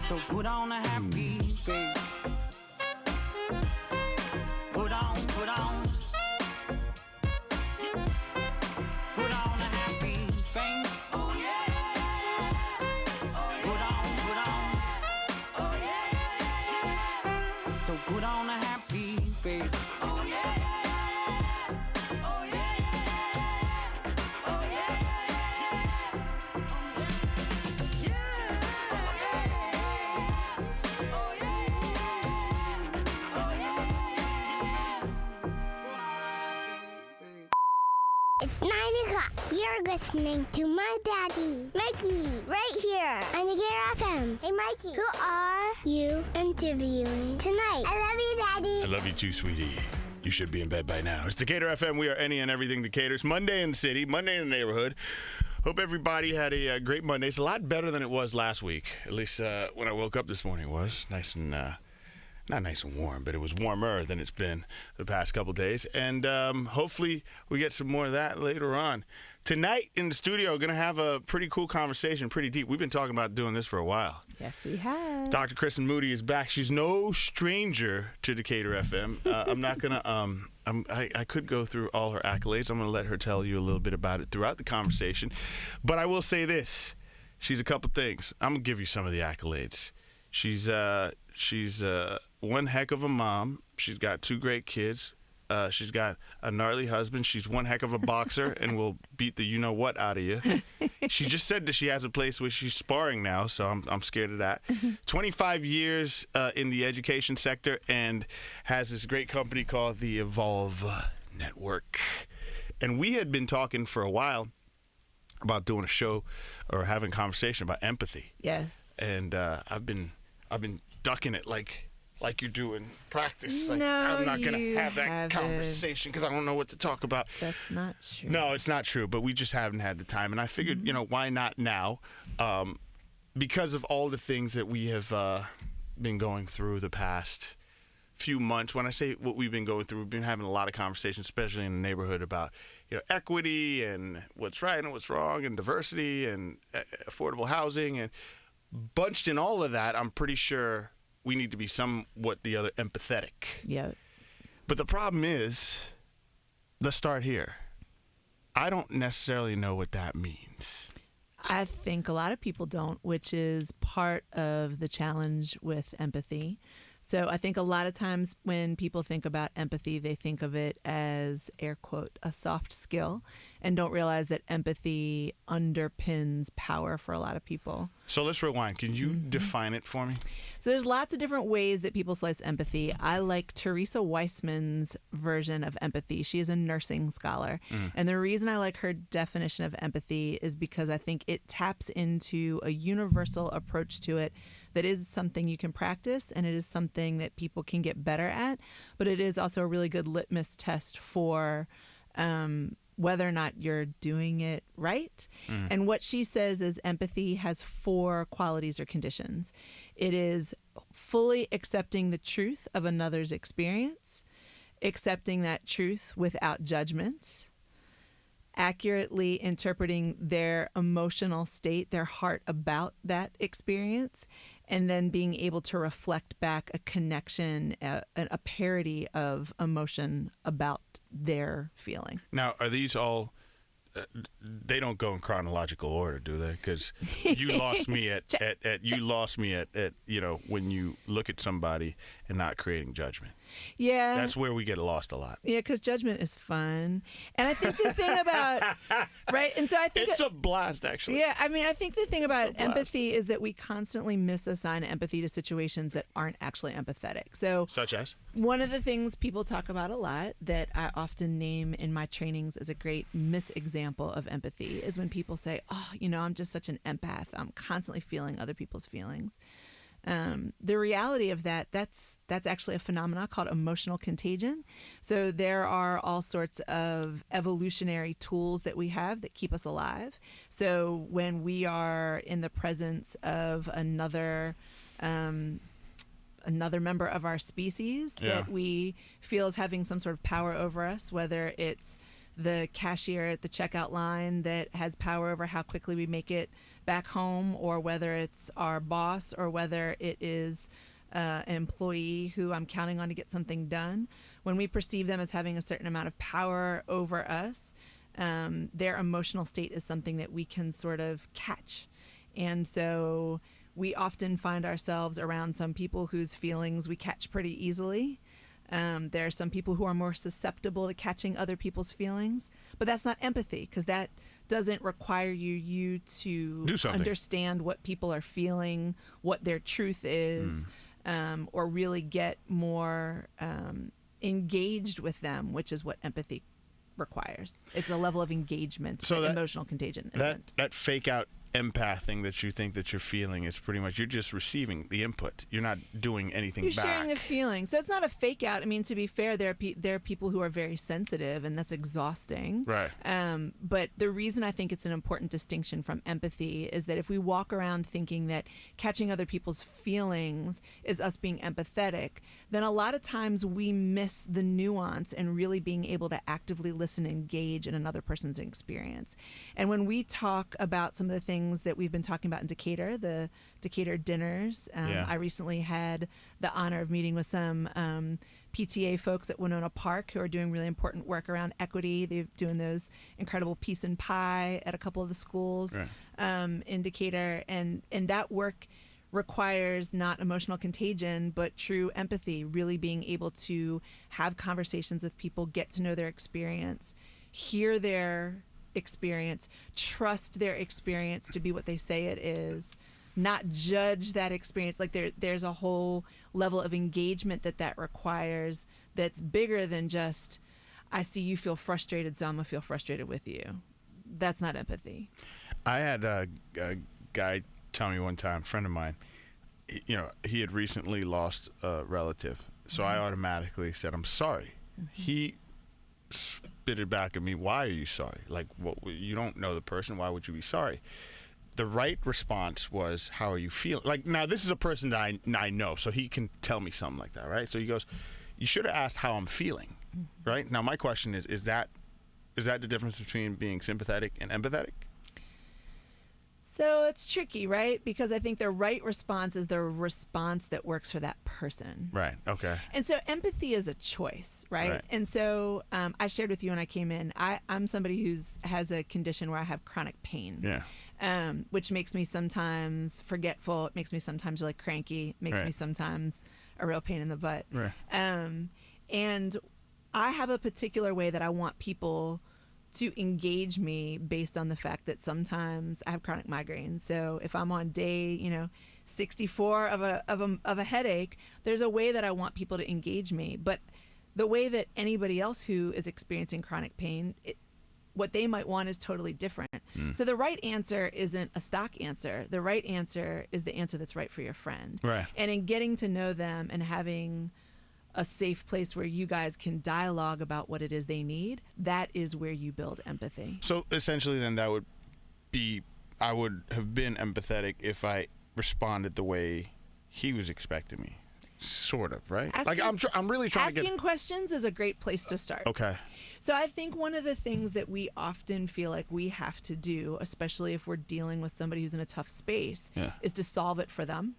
So put on a happy face. Put on. Put on a happy face. Oh yeah. Put on. Oh yeah. So put on a happy face. Oh yeah. Oh yeah. Oh yeah. It's 9 o'clock. You're listening to my daddy, Mikey, right here on Decatur FM. Hey, Mikey, who are you interviewing tonight? I love you, Daddy. I love you too, sweetie. You should be in bed by now. It's Decatur FM. We are any and everything Decatur's. Monday in the city, Monday in the neighborhood. Hope everybody had a great Monday. It's a lot better than it was last week. At least when I woke up this morning, it was nice and not nice and warm, but it was warmer than it's been the past couple days. And hopefully we get some more of that later on. Tonight in the studio, we're going to have a pretty cool conversation, pretty deep. We've been talking about doing this for a while. Yes, we have. Dr. Kristin Moody is back. She's no stranger to Decatur FM. I'm not going to, I could go through all her accolades. I'm going to let her tell you a little bit about it throughout the conversation. But I will say this. She's a couple things. I'm going to give you some of the accolades. She's one heck of a mom. She's got 2 great kids. She's got a gnarly husband. She's one heck of a boxer and will beat the you-know-what out of you. She just said that she has a place where she's sparring now, so I'm scared of that. 25 years in the education sector and has this great company called the Evolve Network. And we had been talking for a while about doing a show or having a conversation about empathy. Yes. And I've been ducking it like you do in practice. Like, No, I'm not going to you have that haven't. conversation because I don't know what to talk about. That's not true. No, it's not true, but we just haven't had the time. And I figured, why not now? Because of all the things that we have been going through the past few months. When I say what we've been going through, we've been having a lot of conversations, especially in the neighborhood, about equity and what's right and what's wrong and diversity and affordable housing. And bunched in all of that, I'm pretty sure we need to be somewhat the other empathetic. Yeah. But the problem is, let's start here. I don't necessarily know what that means. I think a lot of people don't, which is part of the challenge with empathy. So I think a lot of times when people think about empathy, they think of it as, air quote, a soft skill, and don't realize that empathy underpins power for a lot of people. So let's rewind. Can you define it for me? So there's lots of different ways that people slice empathy. I like Teresa Weissman's version of empathy. She is a nursing scholar. And the reason I like her definition of empathy is because I think it taps into a universal approach to it that is something you can practice, and it is something that people can get better at. But it is also a really good litmus test for whether or not you're doing it right. And what she says is empathy has 4 qualities or conditions. It is fully accepting the truth of another's experience, accepting that truth without judgment, accurately interpreting their emotional state, their heart about that experience, and then being able to reflect back a connection, a parody of emotion about their feeling. Now, are these all... they don't go in chronological order, do they? Because you lost me at when you look at somebody and not creating judgment. Yeah. That's where we get lost a lot. Yeah, because judgment is fun. And I think the thing about, right? And so I think it's a blast, actually. Yeah, I mean, I think the thing about empathy is that we constantly misassign empathy to situations that aren't actually empathetic. So, such as? One of the things people talk about a lot that I often name in my trainings as a great misexample of empathy is when people say, oh, I'm just such an empath. I'm constantly feeling other people's feelings. The reality of that's actually a phenomenon called emotional contagion. So there are all sorts of evolutionary tools that we have that keep us alive. So when we are in the presence of another member of our species that we feel is having some sort of power over us, whether it's the cashier at the checkout line that has power over how quickly we make it back home, or whether it's our boss, or whether it is an employee who I'm counting on to get something done. When we perceive them as having a certain amount of power over us, their emotional state is something that we can sort of catch. And so we often find ourselves around some people whose feelings we catch pretty easily. There are some people who are more susceptible to catching other people's feelings, but that's not empathy, because that doesn't require you to understand what people are feeling, what their truth is, or really get more engaged with them, which is what empathy requires. It's a level of engagement, so that emotional contagion isn't. That fake out empath thing that you think that you're feeling is pretty much, you're just receiving the input. You're not doing anything back. You're sharing the feeling. So it's not a fake out. I mean, to be fair, there are people who are very sensitive, and that's exhausting. Right. But the reason I think it's an important distinction from empathy is that if we walk around thinking that catching other people's feelings is us being empathetic, then a lot of times we miss the nuance and really being able to actively listen and engage in another person's experience. And when we talk about some of the things that we've been talking about in Decatur, the Decatur dinners. I recently had the honor of meeting with some PTA folks at Winona Park who are doing really important work around equity. They're doing those incredible peace and pie at a couple of the schools in Decatur. And that work requires not emotional contagion, but true empathy, really being able to have conversations with people, get to know their experience, hear their experience, trust their experience to be what they say it is, not judge that experience. Like there's a whole level of engagement that requires that's bigger than just, I see you feel frustrated, so I'm gonna feel frustrated with you. That's not empathy. I had a guy tell me one time, a friend of mine, he had recently lost a relative, so I automatically said, I'm sorry. He spit it back at me, why are you sorry? Like, what? You don't know the person, why would you be sorry? The right response was, how are you feeling? Like, now this is a person that I know, so he can tell me something like that, right? So he goes, you should have asked how I'm feeling, right? Now my question is that the difference between being sympathetic and empathetic? So it's tricky, right? Because I think the right response is the response that works for that person. Right. Okay. And so empathy is a choice, right? And so I shared with you when I came in, I'm somebody who has a condition where I have chronic pain. Yeah. Which makes me sometimes forgetful. It makes me sometimes really cranky. It makes me sometimes a real pain in the butt. Right. And I have a particular way that I want people to engage me based on the fact that sometimes I have chronic migraines. So if I'm on day, 64 of a headache, there's a way that I want people to engage me. But the way that anybody else who is experiencing chronic pain, what they might want is totally different. So the right answer isn't a stock answer. The right answer is the answer that's right for your friend. Right. And in getting to know them and having a safe place where you guys can dialogue about what it is they need, that is where you build empathy. So essentially then that would be, I would have been empathetic if I responded the way he was expecting me. Sort of, right? I'm really trying to get... Asking questions is a great place to start. Okay. So I think one of the things that we often feel like we have to do, especially if we're dealing with somebody who's in a tough space, is to solve it for them.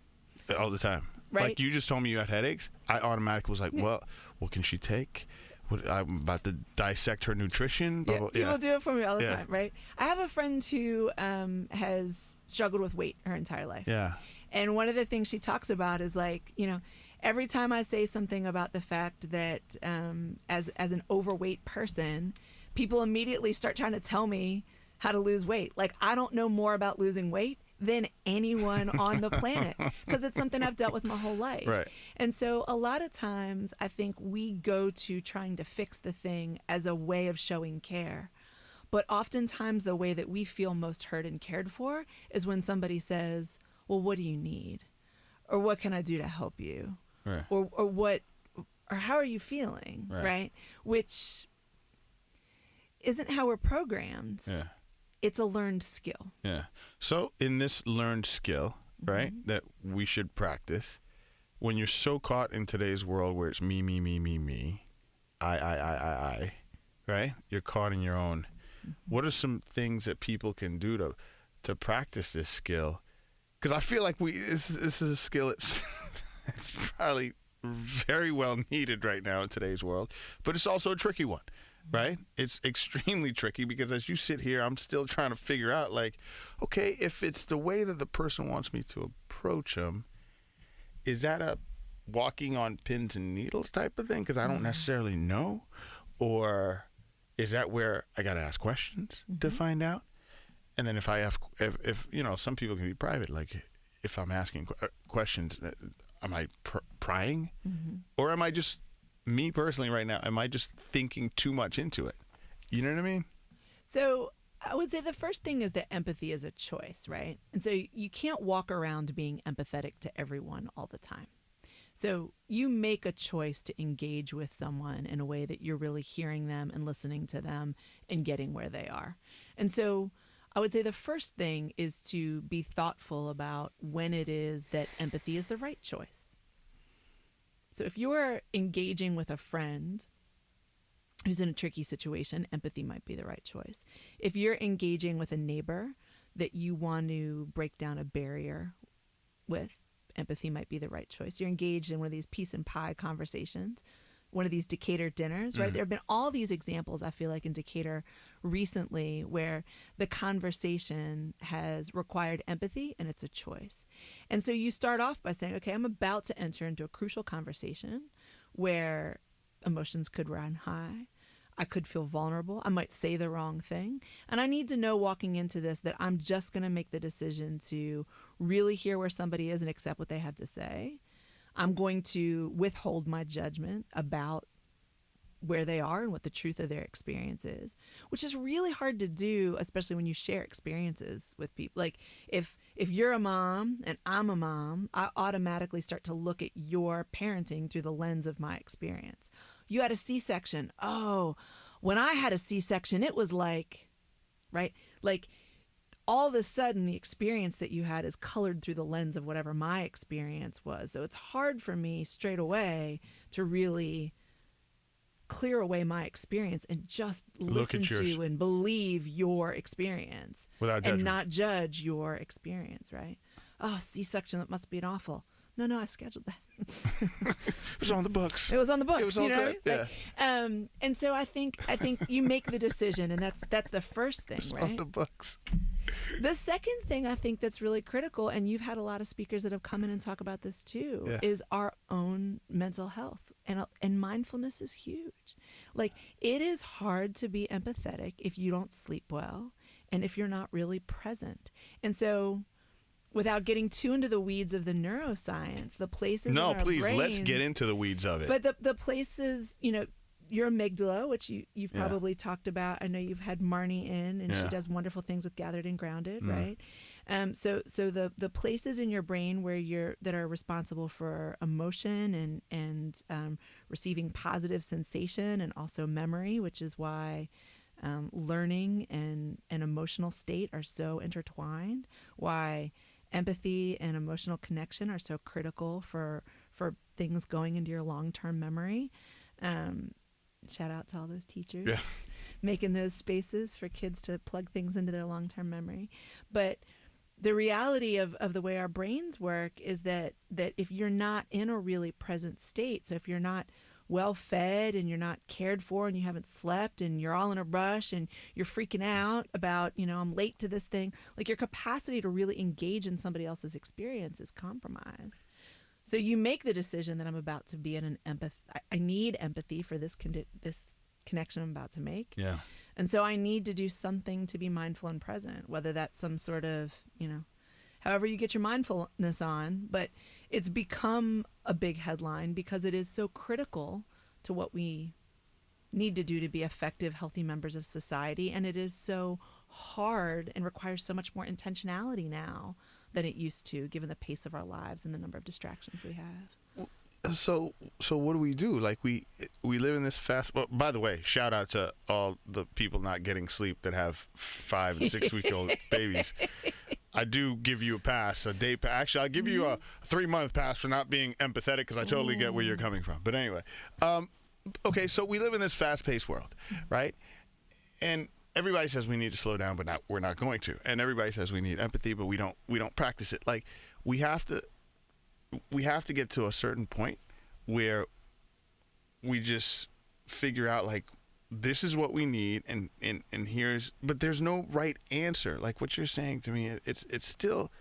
All the time. Right. Like you just told me you had headaches. I automatically was like, well, what can she take? I'm about to dissect her nutrition. Blah, blah, people do it for me all the time, right? I have a friend who has struggled with weight her entire life. Yeah. And one of the things she talks about is like, every time I say something about the fact that as an overweight person, people immediately start trying to tell me how to lose weight. Like, I don't know more about losing weight than anyone on the planet, because it's something I've dealt with my whole life. Right. And so a lot of times I think we go to trying to fix the thing as a way of showing care. But oftentimes the way that we feel most heard and cared for is when somebody says, well, what do you need? Or what can I do to help you? Right. Or how are you feeling? Right? Which isn't how we're programmed. Yeah. It's a learned skill. Yeah. So in this learned skill, right, that we should practice, when you're so caught in today's world where it's me, I, right? You're caught in your own. What are some things that people can do to practice this skill? Because I feel like this is a skill it's probably very well needed right now in today's world, but it's also a tricky one, right? It's extremely tricky because as you sit here, I'm still trying to figure out, like, okay, if it's the way that the person wants me to approach them, is that a walking on pins and needles type of thing? Because I don't necessarily know. Or is that where I got to ask questions to find out? And then if some people can be private, like if I'm asking questions, am I prying? Or am I just, me personally right now, am I just thinking too much into it? You know what I mean? So I would say the first thing is that empathy is a choice, right? And so you can't walk around being empathetic to everyone all the time. So you make a choice to engage with someone in a way that you're really hearing them and listening to them and getting where they are. And so I would say the first thing is to be thoughtful about when it is that empathy is the right choice. So if you're engaging with a friend who's in a tricky situation, empathy might be the right choice. If you're engaging with a neighbor that you want to break down a barrier with, empathy might be the right choice. You're engaged in one of these peace and pie conversations, one of these Decatur dinners, right? There have been all these examples, I feel like, in Decatur recently where the conversation has required empathy and it's a choice. And so you start off by saying, okay, I'm about to enter into a crucial conversation where emotions could run high. I could feel vulnerable. I might say the wrong thing. And I need to know walking into this that I'm just going to make the decision to really hear where somebody is and accept what they have to say. I'm going to withhold my judgment about where they are and what the truth of their experience is, which is really hard to do, especially when you share experiences with people. Like if you're a mom and I'm a mom, I automatically start to look at your parenting through the lens of my experience. You had a C-section. Oh, when I had a C-section, it was like, right? Like all of a sudden the experience that you had is colored through the lens of whatever my experience was. So it's hard for me straight away to really clear away my experience and just listen to and believe your experience without judgment, and not judge your experience, right? Oh, C-section, that must be an awful. No, I scheduled that. It was on the books. It was on the books. It was all good. Yeah. Like, and so I think you make the decision, and that's the first thing, It was right? on the books. The second thing I think that's really critical, and you've had a lot of speakers that have come in and talk about this too, is our own mental health, and mindfulness is huge. Like it is hard to be empathetic if you don't sleep well, and if you're not really present, and so. Without getting too into the weeds of the neuroscience, the places in our please, brains, let's get into the weeds of it. But the places, your amygdala, which you've probably talked about. I know you've had Marnie in, and she does wonderful things with Gathered and Grounded, right? So the places in your brain that are responsible for emotion and receiving positive sensation and also memory, which is why learning and emotional state are so intertwined. Why empathy and emotional connection are so critical for things going into your long-term memory. Shout out to all those teachers making those spaces for kids to plug things into their long-term memory. But the reality of the way our brains work is that if you're not in a really present state, so if you're not well fed and you're not cared for and you haven't slept and you're all in a rush and you're freaking out about, I'm late to this thing, like your capacity to really engage in somebody else's experience is compromised. So you make the decision that I'm about to be in an I need empathy for this connection I'm about to make. Yeah. And so I need to do something to be mindful and present, whether that's some sort of, however you get your mindfulness on, but it's become a big headline because it is so critical to what we need to do to be effective, healthy members of society. And it is so hard and requires so much more intentionality now than it used to, given the pace of our lives and the number of distractions we have. So what do we do? Like we live in this fast. Well, by the way, shout out to all the people not getting sleep that have 5 and 6 week old babies. I do give you a pass, a day pass. Actually, I'll give you a 3-month pass for not being empathetic because I totally get where you're coming from. But anyway, okay, so we live in this fast-paced world, right? And everybody says we need to slow down, but we're not going to. And everybody says we need empathy, but we don't practice it. Like, we have to get to a certain point where we just figure out, like, this is what we need, and here's, but there's no right answer. Like what you're saying to me, it's still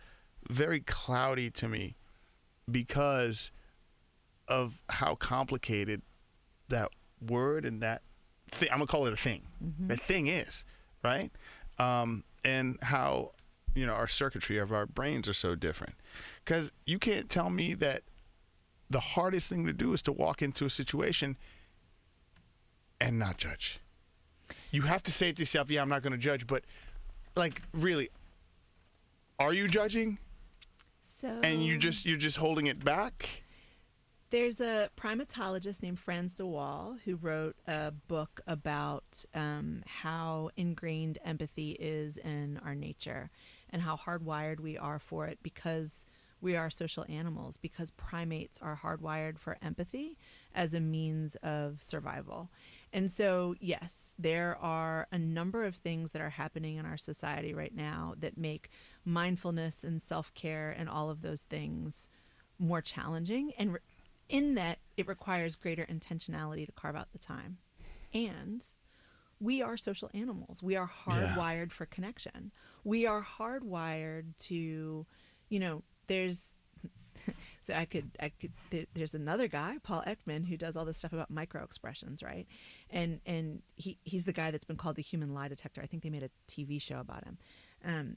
very cloudy to me because of how complicated that word and that thing, I'm gonna call it a thing. That thing is, right? And how, our circuitry of our brains are so different. Because you can't tell me that the hardest thing to do is to walk into a situation and not judge. You have to say to yourself, yeah, I'm not going to judge, but like, really, are you judging? So, and you're just holding it back? There's a primatologist named Frans de Waal who wrote a book about how ingrained empathy is in our nature and how hardwired we are for it because we are social animals, because primates are hardwired for empathy as a means of survival. And so, yes, there are a number of things that are happening in our society right now that make mindfulness and self-care and all of those things more challenging. And in that, it requires greater intentionality to carve out the time. And we are social animals. We are hardwired for connection. We are hardwired to, there's there's another guy, Paul Ekman, who does all this stuff about microexpressions, right? And he's the guy that's been called the human lie detector. I think they made a TV show about him.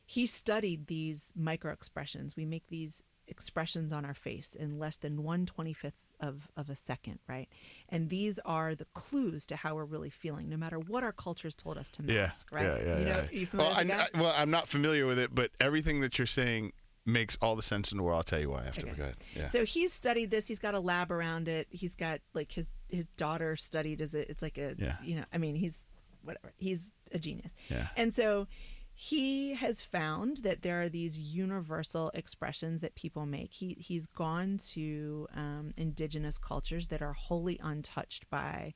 He studied these microexpressions. We make these expressions on our face in less than 1/25th of a second, right? And these are the clues to how we're really feeling, no matter what our culture's told us to mask, right? Are you familiar with that? Well, I'm not familiar with it, but everything that you're saying makes all the sense in the world. I'll tell you why after. Okay. Go ahead. Yeah. So he's studied this. He's got a lab around it. He's got like his daughter studied it's like a, he's whatever. He's a genius. Yeah. And so he has found that there are these universal expressions that people make. He's gone to indigenous cultures that are wholly untouched by,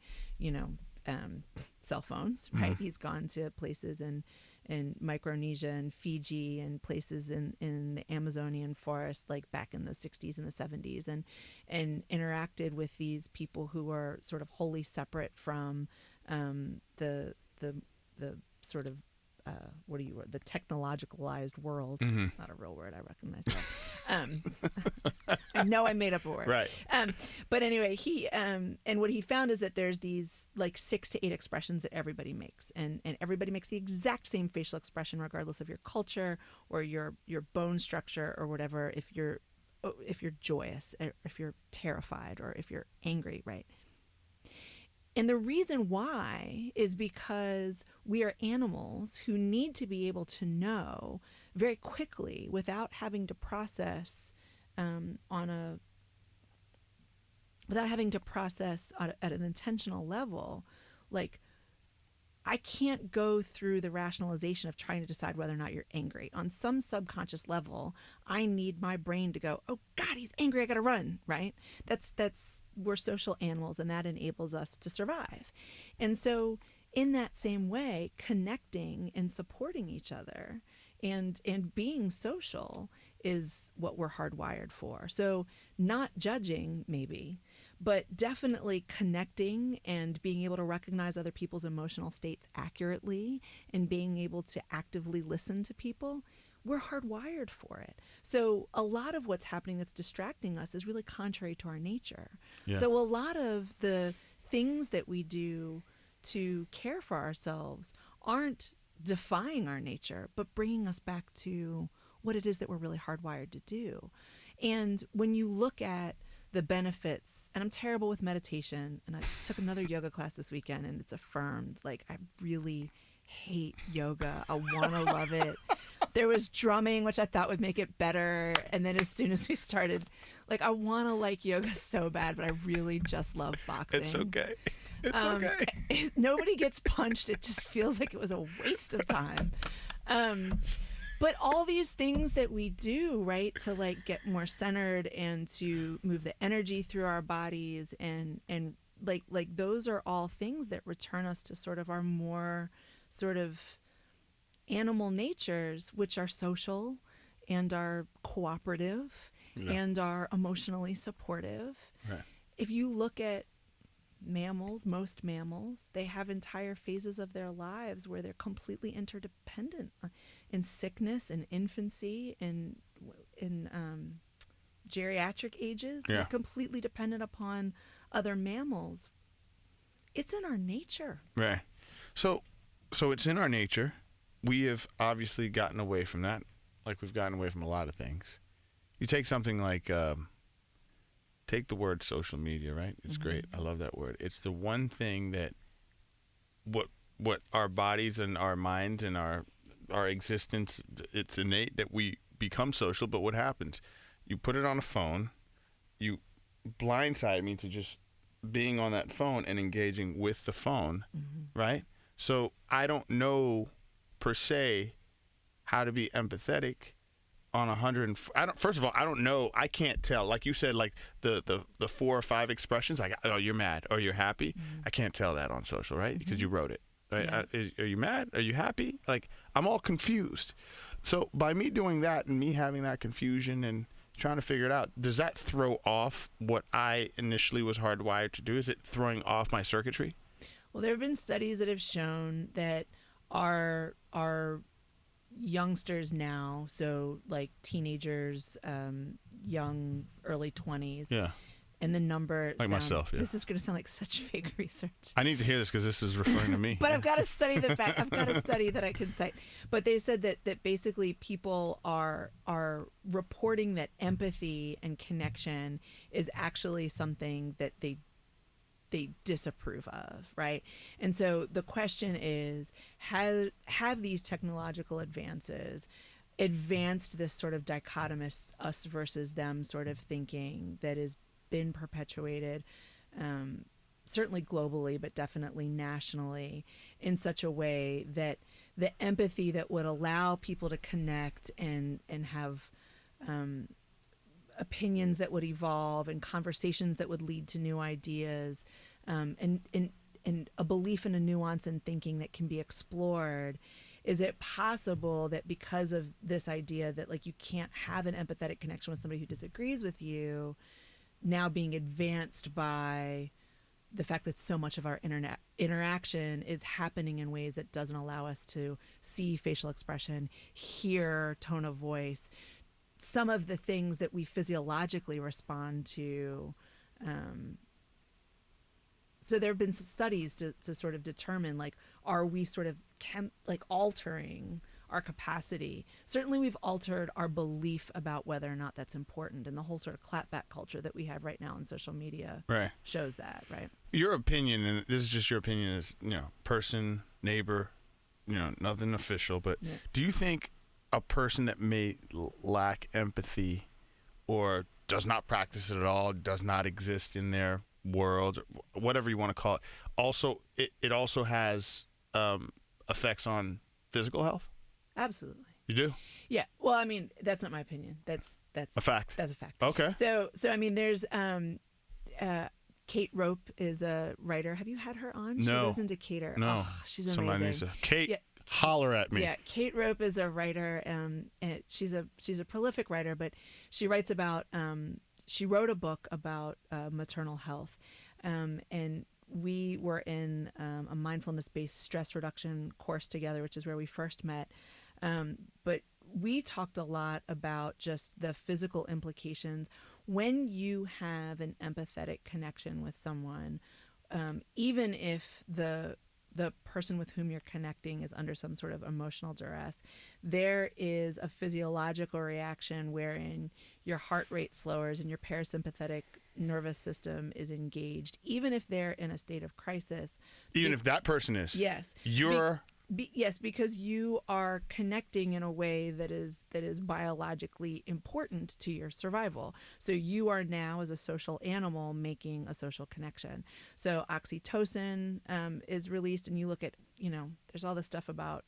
cell phones, right? Mm-hmm. He's gone to places in Micronesia and Fiji and places in the Amazonian forest, like back in the 60s and the 70s, and interacted with these people who are sort of wholly separate from the sort of the technologicalized world. Mm-hmm. It's not a real word. I recognize that. I know I made up a word. Right. But anyway, he and what he found is that there's these like 6 to 8 expressions that everybody makes, and everybody makes the exact same facial expression regardless of your culture or your bone structure or whatever. If you're joyous, or if you're terrified, or if you're angry, right? And the reason why is because we are animals who need to be able to know very quickly without having to process at an intentional level. Like, I can't go through the rationalization of trying to decide whether or not you're angry. On some subconscious level, I need my brain to go, oh God, he's angry, I gotta run, right? We're social animals, and that enables us to survive. And so in that same way, connecting and supporting each other and being social is what we're hardwired for. So not judging, maybe, but definitely connecting and being able to recognize other people's emotional states accurately and being able to actively listen to people, we're hardwired for it. So a lot of what's happening that's distracting us is really contrary to our nature. Yeah. So a lot of the things that we do to care for ourselves aren't defying our nature, but bringing us back to what it is that we're really hardwired to do. And when you look at the benefits, and I'm terrible with meditation, and I took another yoga class this weekend, and it's affirmed, like, I really hate yoga. I want to love it. There was drumming, which I thought would make it better, and then as soon as we started, like, I want to like yoga so bad, but I really just love boxing. It's okay. It's okay. Nobody gets punched. It just feels like it was a waste of time. But all these things that we do, right, to like get more centered and to move the energy through our bodies and like those are all things that return us to sort of our more sort of animal natures, which are social and are cooperative and are emotionally supportive. Right. If you look at most mammals, they have entire phases of their lives where they're completely interdependent in sickness, in infancy, in geriatric ages. Yeah. They're completely dependent upon other mammals. It's in our nature. Right. So it's in our nature. We have obviously gotten away from that, like we've gotten away from a lot of things. You take something like, take the word social media, right? It's great. I love that word. It's the one thing that what our bodies and our minds and our existence, it's innate that we become social, but what happens? You put it on a phone, you blindside me to just being on that phone and engaging with the phone, right? So I don't know per se how to be empathetic on 100. First of all, I don't know. I can't tell. Like you said, like the 4 or 5 expressions, like, oh, you're mad or you're happy. I can't tell that on social, right? Because you wrote it, right? Yeah. Are you mad? Are you happy? Like, I'm all confused. So by me doing that and me having that confusion and trying to figure it out, does that throw off what I initially was hardwired to do? Is it throwing off my circuitry? Well, there have been studies that have shown that our youngsters now, so like teenagers, young, early 20s, and the number like myself. Yeah. This is going to sound like such fake research. I need to hear this because this is referring to me. But I've got a study that I can cite. But they said that basically people are reporting that empathy and connection is actually something that they disapprove of, right? And so the question is, have these technological advances advanced this sort of dichotomous us versus them sort of thinking that has been perpetuated, certainly globally, but definitely nationally, in such a way that the empathy that would allow people to connect and have opinions that would evolve and conversations that would lead to new ideas, and a belief in a nuance in thinking that can be explored. Is it possible that because of this idea that like you can't have an empathetic connection with somebody who disagrees with you, now being advanced by the fact that so much of our internet interaction is happening in ways that doesn't allow us to see facial expression, hear tone of voice, some of the things that we physiologically respond to. So there have been some studies to sort of determine, like, are we sort of altering our capacity? Certainly we've altered our belief about whether or not that's important, and the whole sort of clapback culture that we have right now on social media shows that, right? Your opinion, and this is just your opinion as, person, neighbor, nothing official, but do you think a person that may lack empathy or does not practice it at all, does not exist in their world, whatever you want to call it, also it also has effects on physical health? Absolutely. You do? Yeah. Well, I mean, that's not my opinion. That's a fact. That's a fact. Okay. So I mean, there's Kate Rope is a writer. Have you had her on? She lives in Decatur. No. Oh, she's amazing. Somebody needs to. Kate, holler at me. Yeah, Kate Rope is a writer. And she's a prolific writer, but she writes about. She wrote a book about maternal health, and we were in a mindfulness-based stress reduction course together, which is where we first met. But we talked a lot about just the physical implications when you have an empathetic connection with someone, even if the person with whom you're connecting is under some sort of emotional duress, there is a physiological reaction wherein your heart rate slowers and your parasympathetic nervous system is engaged, even if they're in a state of crisis. Even if that person is. Yes. Yes, because you are connecting in a way that is biologically important to your survival. So you are now, as a social animal, making a social connection. So oxytocin is released, and you look at, there's all this stuff about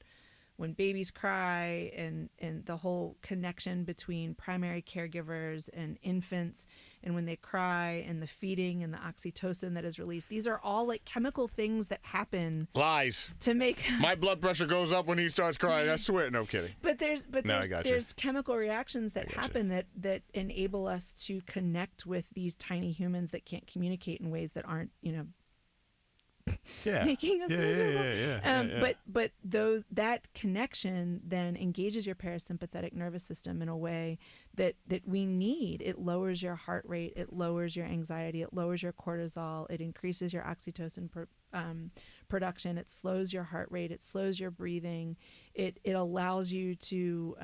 when babies cry and the whole connection between primary caregivers and infants, and when they cry and the feeding and the oxytocin that is released. These are all like chemical things that happen. Lies. To make My blood pressure goes up when he starts crying. I swear. No kidding. But there's chemical reactions that gotcha. happen that enable us to connect with these tiny humans that can't communicate in ways that aren't, making us miserable. But that connection then engages your parasympathetic nervous system in a way that we need. It lowers your heart rate, it lowers your anxiety, it lowers your cortisol, it increases your oxytocin production, it slows your heart rate, it slows your breathing, it allows you to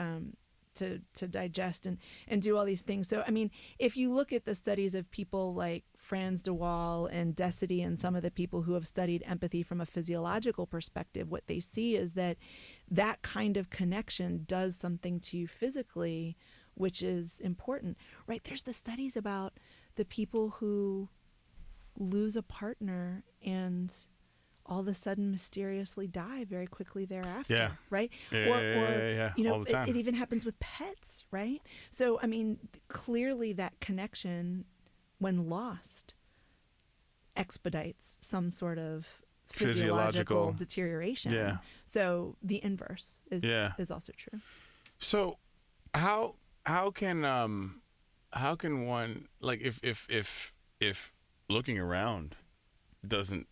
digest and do all these things. So, I mean, if you look at the studies of people like Franz de Waal and Decity and some of the people who have studied empathy from a physiological perspective, what they see is that kind of connection does something to you physically, which is important, right? There's the studies about the people who lose a partner and all of a sudden mysteriously die very quickly thereafter, right? Yeah. All the time. It even happens with pets, right? So, I mean, clearly that connection, when lost, expedites some sort of physiological deterioration. Yeah. So the inverse is also true. So how can one, like, if looking around doesn't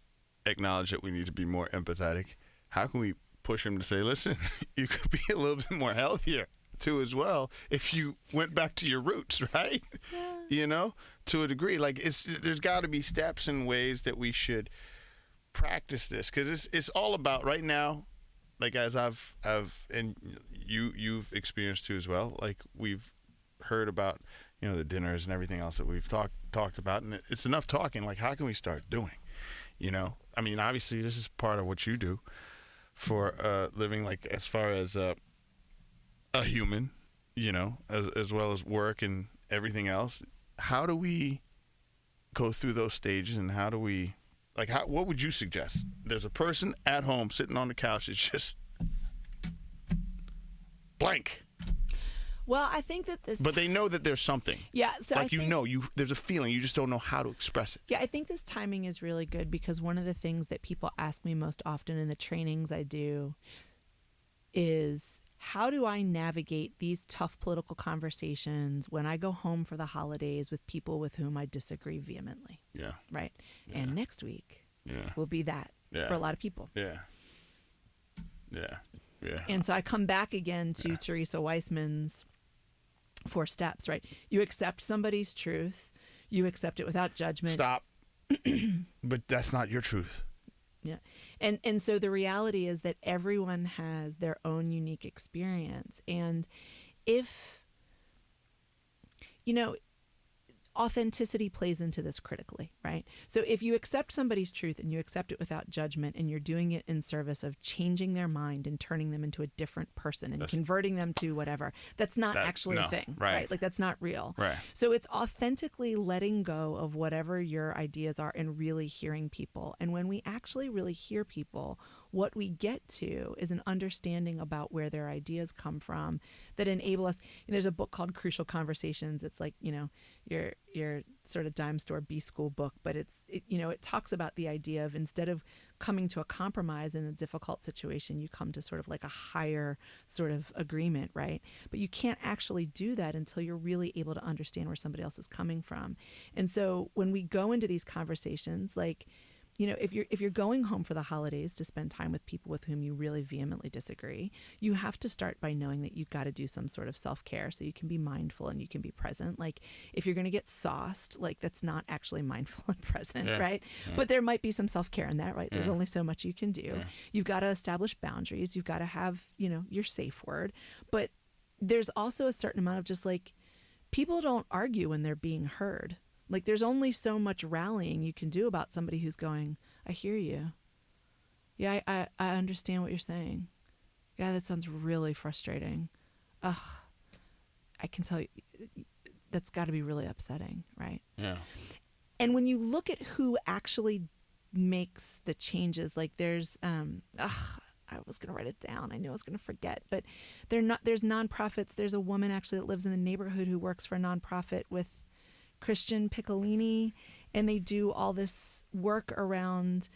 acknowledge that we need to be more empathetic, how can we push him to say, listen, you could be a little bit more healthier too as well if you went back to your roots, right? Yeah. To a degree. Like, there's got to be steps and ways that we should practice this, because it's all about right now, like, as I've and you've experienced too as well, like we've heard about the dinners and everything else that we've talked about, and it's enough talking. Like, how can we start doing? I mean, obviously, this is part of what you do for living, like, as far as a human, as well as work and everything else. How do we go through those stages, and how do we, like, what would you suggest? There's a person at home sitting on the couch. It's just blank. Well, I think that But they know that there's something. Yeah, so like, there's a feeling. You just don't know how to express it. Yeah, I think this timing is really good, because one of the things that people ask me most often in the trainings I do is, how do I navigate these tough political conversations when I go home for the holidays with people with whom I disagree vehemently? Yeah. Right? Yeah. And next week will be that for a lot of people. Yeah. Yeah. Yeah. And so I come back again to Teresa Weissman's 4 steps, right? You accept somebody's truth. You accept it without judgment. Stop. But that's not your truth. Yeah. And so the reality is that everyone has their own unique experience. And if, authenticity plays into this critically, right? So if you accept somebody's truth and you accept it without judgment, and you're doing it in service of changing their mind and turning them into a different person and converting them to whatever, that's not actually a thing, right? Like, that's not real. Right. So it's authentically letting go of whatever your ideas are and really hearing people. And when we actually really hear people, what we get to is an understanding about where their ideas come from that enable us. There's a book called Crucial Conversations. It's like, your sort of dime store B school book, but it talks about the idea of, instead of coming to a compromise in a difficult situation, you come to sort of like a higher sort of agreement, right? But you can't actually do that until you're really able to understand where somebody else is coming from. And so when we go into these conversations, like, if you're going home for the holidays to spend time with people with whom you really vehemently disagree, you have to start by knowing that you've got to do some sort of self-care so you can be mindful and you can be present. Like, if you're going to get sauced, like, that's not actually mindful and present, right? Yeah. But there might be some self-care in that, right? There's only so much you can do. Yeah. You've got to establish boundaries. You've got to have, your safe word. But there's also a certain amount of just, like, people don't argue when they're being heard. Like, there's only so much rallying you can do about somebody who's going, I hear you. Yeah, I understand what you're saying. Yeah, that sounds really frustrating. Ugh, I can tell you, that's got to be really upsetting, right? Yeah. And when you look at who actually makes the changes, like, there's, I I was going to write it down. I knew I was going to forget. But there's nonprofits. There's a woman actually that lives in the neighborhood who works for a nonprofit with Christian Piccolini, and they do all this work around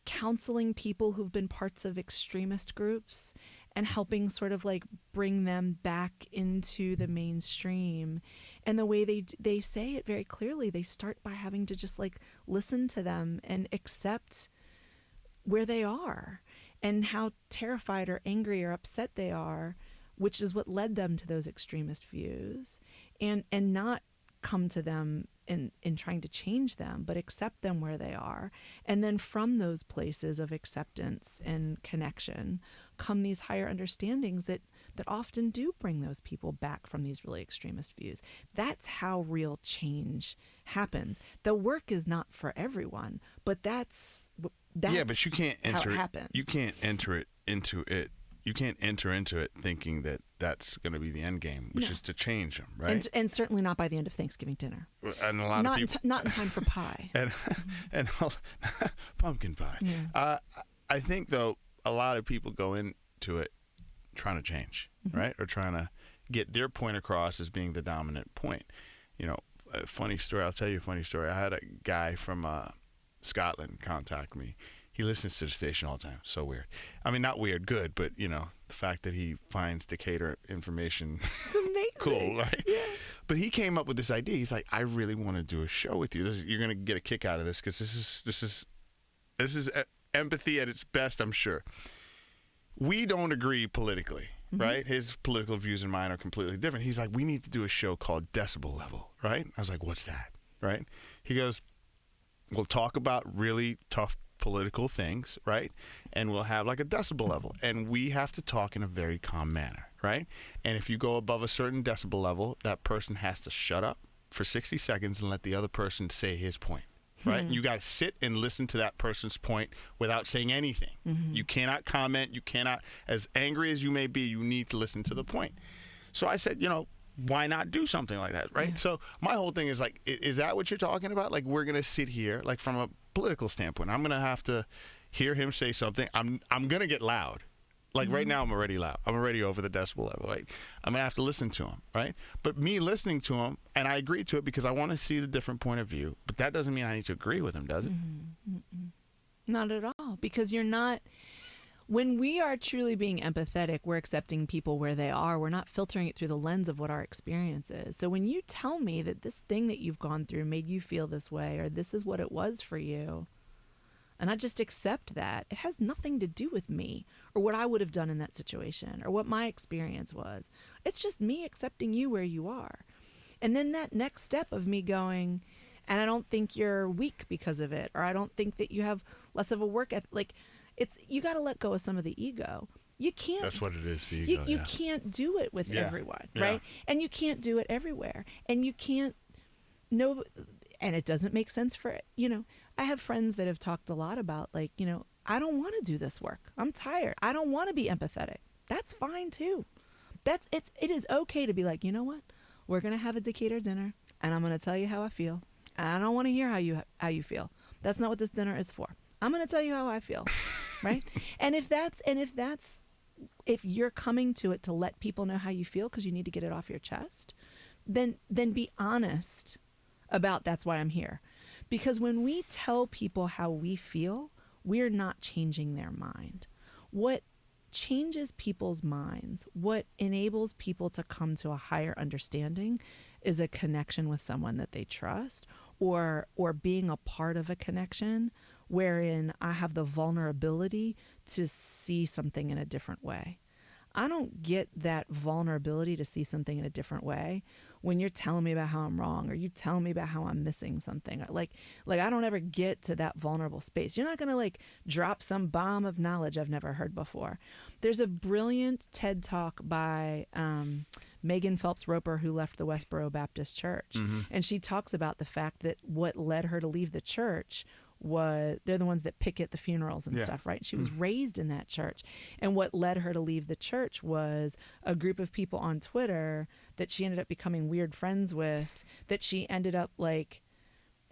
counseling people who've been parts of extremist groups and helping sort of like bring them back into the mainstream. And the way they say it very clearly, they start by having to just like listen to them and accept where they are and how terrified or angry or upset they are, which is what led them to those extremist views, and not come to them in trying to change them, but accept them where they are. And then from those places of acceptance and connection come these higher understandings that often do bring those people back from these really extremist views. That's how real change happens. The work is not for everyone, but that's yeah, but you can't enter how it happens. You can't enter into it thinking that that's going to be the end game, which is to change them, right? And certainly not by the end of Thanksgiving dinner. And a lot of people not in time for pie. and pumpkin pie. Yeah. I think though a lot of people go into it trying to change, right, or trying to get their point across as being the dominant point. You know, a funny story. I'll tell you a funny story. I had a guy from Scotland contact me. He listens to the station all the time. So weird. I mean, not weird, good, but, you know, the fact that he finds Decatur information It's amazing. cool, right? Yeah. But he came up with this idea. He's like, I really want to do a show with you. You're going to get a kick out of this because this is empathy at its best, I'm sure. We don't agree politically, right? His political views and mine are completely different. He's like, we need to do a show called Decibel Level, right? I was like, what's that, right? He goes, we'll talk about really tough political things, right? And we'll have like a decibel level, and we have to talk in a very calm manner, right? And if you go above a certain decibel level, that person has to shut up for 60 seconds and let the other person say his point, right? You got to sit and listen to that person's point without saying anything. You cannot comment. You cannot, as angry as you may be, you need to listen to the point. So I said, you know, why not do something like that, right? Yeah. So my whole thing is like, is that what you're talking about? Like, we're going to sit here, like from a political standpoint, I'm going to have to hear him say something. I'm going to get loud. Like right now, I'm already loud. I'm already over the decibel level. Right? I'm going to have to listen to him, right? But me listening to him, and I agree to it because I want to see the different point of view, but that doesn't mean I need to agree with him, does it? Not at all, because you're not... When we are truly being empathetic, we're accepting people where they are. We're not filtering it through the lens of what our experience is. So when you tell me that this thing that you've gone through made you feel this way, or this is what it was for you, and I just accept that, it has nothing to do with me or what I would have done in that situation or what my experience was. It's just me accepting you where you are. And then that next step of me going, and I don't think you're weak because of it, or I don't think that you have less of a work ethic. Like, you got to let go of some of the ego. You can't. That's what it is. The ego. You can't do it with everyone, right? And you can't do it everywhere. And you can't know. And it doesn't make sense for, you know, I have friends that have talked a lot about, like, you know, I don't want to do this work. I'm tired. I don't want to be empathetic. That's fine too. It is okay to be like, you know what? We're gonna have a Decatur dinner, and I'm gonna tell you how I feel. I don't want to hear how you feel. That's not what this dinner is for. I'm going to tell you how I feel, right? And if you're coming to it to let people know how you feel because you need to get it off your chest, then be honest about that's why I'm here. Because when we tell people how we feel, we're not changing their mind. What changes people's minds, what enables people to come to a higher understanding, is a connection with someone that they trust, or being a part of a connection wherein I have the vulnerability to see something in a different way. I don't get that vulnerability to see something in a different way when you're telling me about how I'm wrong, or you telling me about how I'm missing something. Like I don't ever get to that vulnerable space. You're not going to like drop some bomb of knowledge I've never heard before. There's a brilliant TED Talk by Megan Phelps Roper, who left the Westboro Baptist Church. And she talks about the fact that what led her to leave the church was, they're the ones that picket the funerals and stuff, right? She was raised in that church. And what led her to leave the church was a group of people on Twitter that she ended up becoming weird friends with, that she ended up like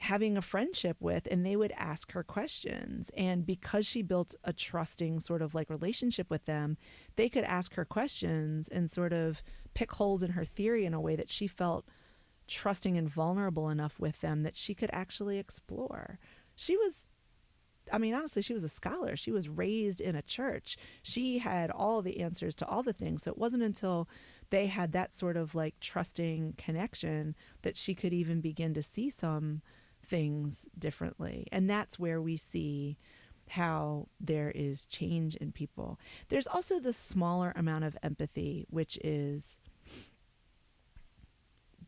having a friendship with, and they would ask her questions. And because she built a trusting sort of like relationship with them, they could ask her questions and sort of pick holes in her theory in a way that she felt trusting and vulnerable enough with them that she could actually explore. She was, I mean, honestly, she was a scholar. She was raised in a church. She had all the answers to all the things. So it wasn't until they had that sort of like trusting connection that she could even begin to see some things differently. And that's where we see how there is change in people. There's also the smaller amount of empathy, which is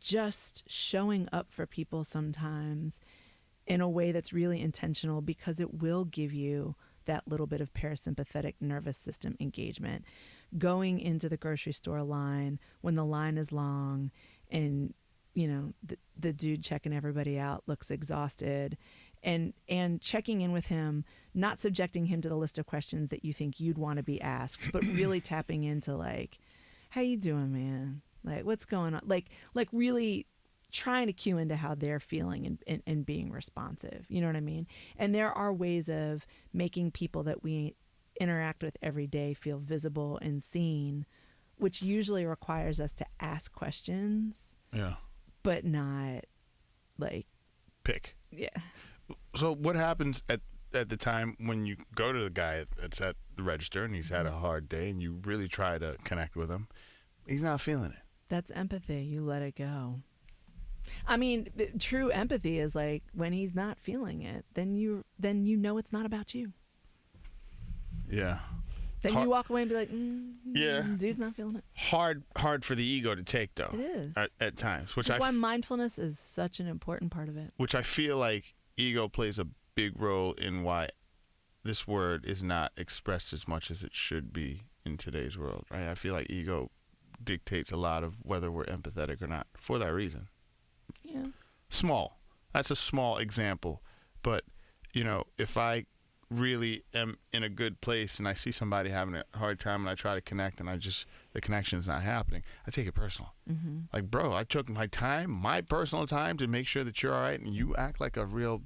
just showing up for people sometimes in a way that's really intentional, because it will give you that little bit of parasympathetic nervous system engagement. Going into the grocery store line when the line is long and, you know, the dude checking everybody out looks exhausted, and checking in with him, not subjecting him to the list of questions that you think you'd want to be asked, but really tapping into like, how you doing, man? Like, what's going on? Like really trying to cue into how they're feeling and being responsive. You know what I mean? And there are ways of making people that we interact with every day feel visible and seen, which usually requires us to ask questions. Yeah. But not like pick. Yeah. So what happens at the time when you go to the guy that's at the register and he's had a hard day and you really try to connect with him? He's not feeling it. That's empathy. You let it go. I mean, true empathy is like when he's not feeling it, then you know it's not about you. Yeah. Then you walk away and be like, yeah, dude's not feeling it. Hard for the ego to take, though. It is. At times. Which is why mindfulness is such an important part of it. Which I feel like ego plays a big role in why this word is not expressed as much as it should be in today's world, right? I feel like ego dictates a lot of whether we're empathetic or not for that reason. Yeah. Small. That's a small example. But, you know, if I really am in a good place and I see somebody having a hard time and I try to connect and the connection is not happening, I take it personal. Mm-hmm. Like, bro, I took my personal time to make sure that you're all right, and you act like a real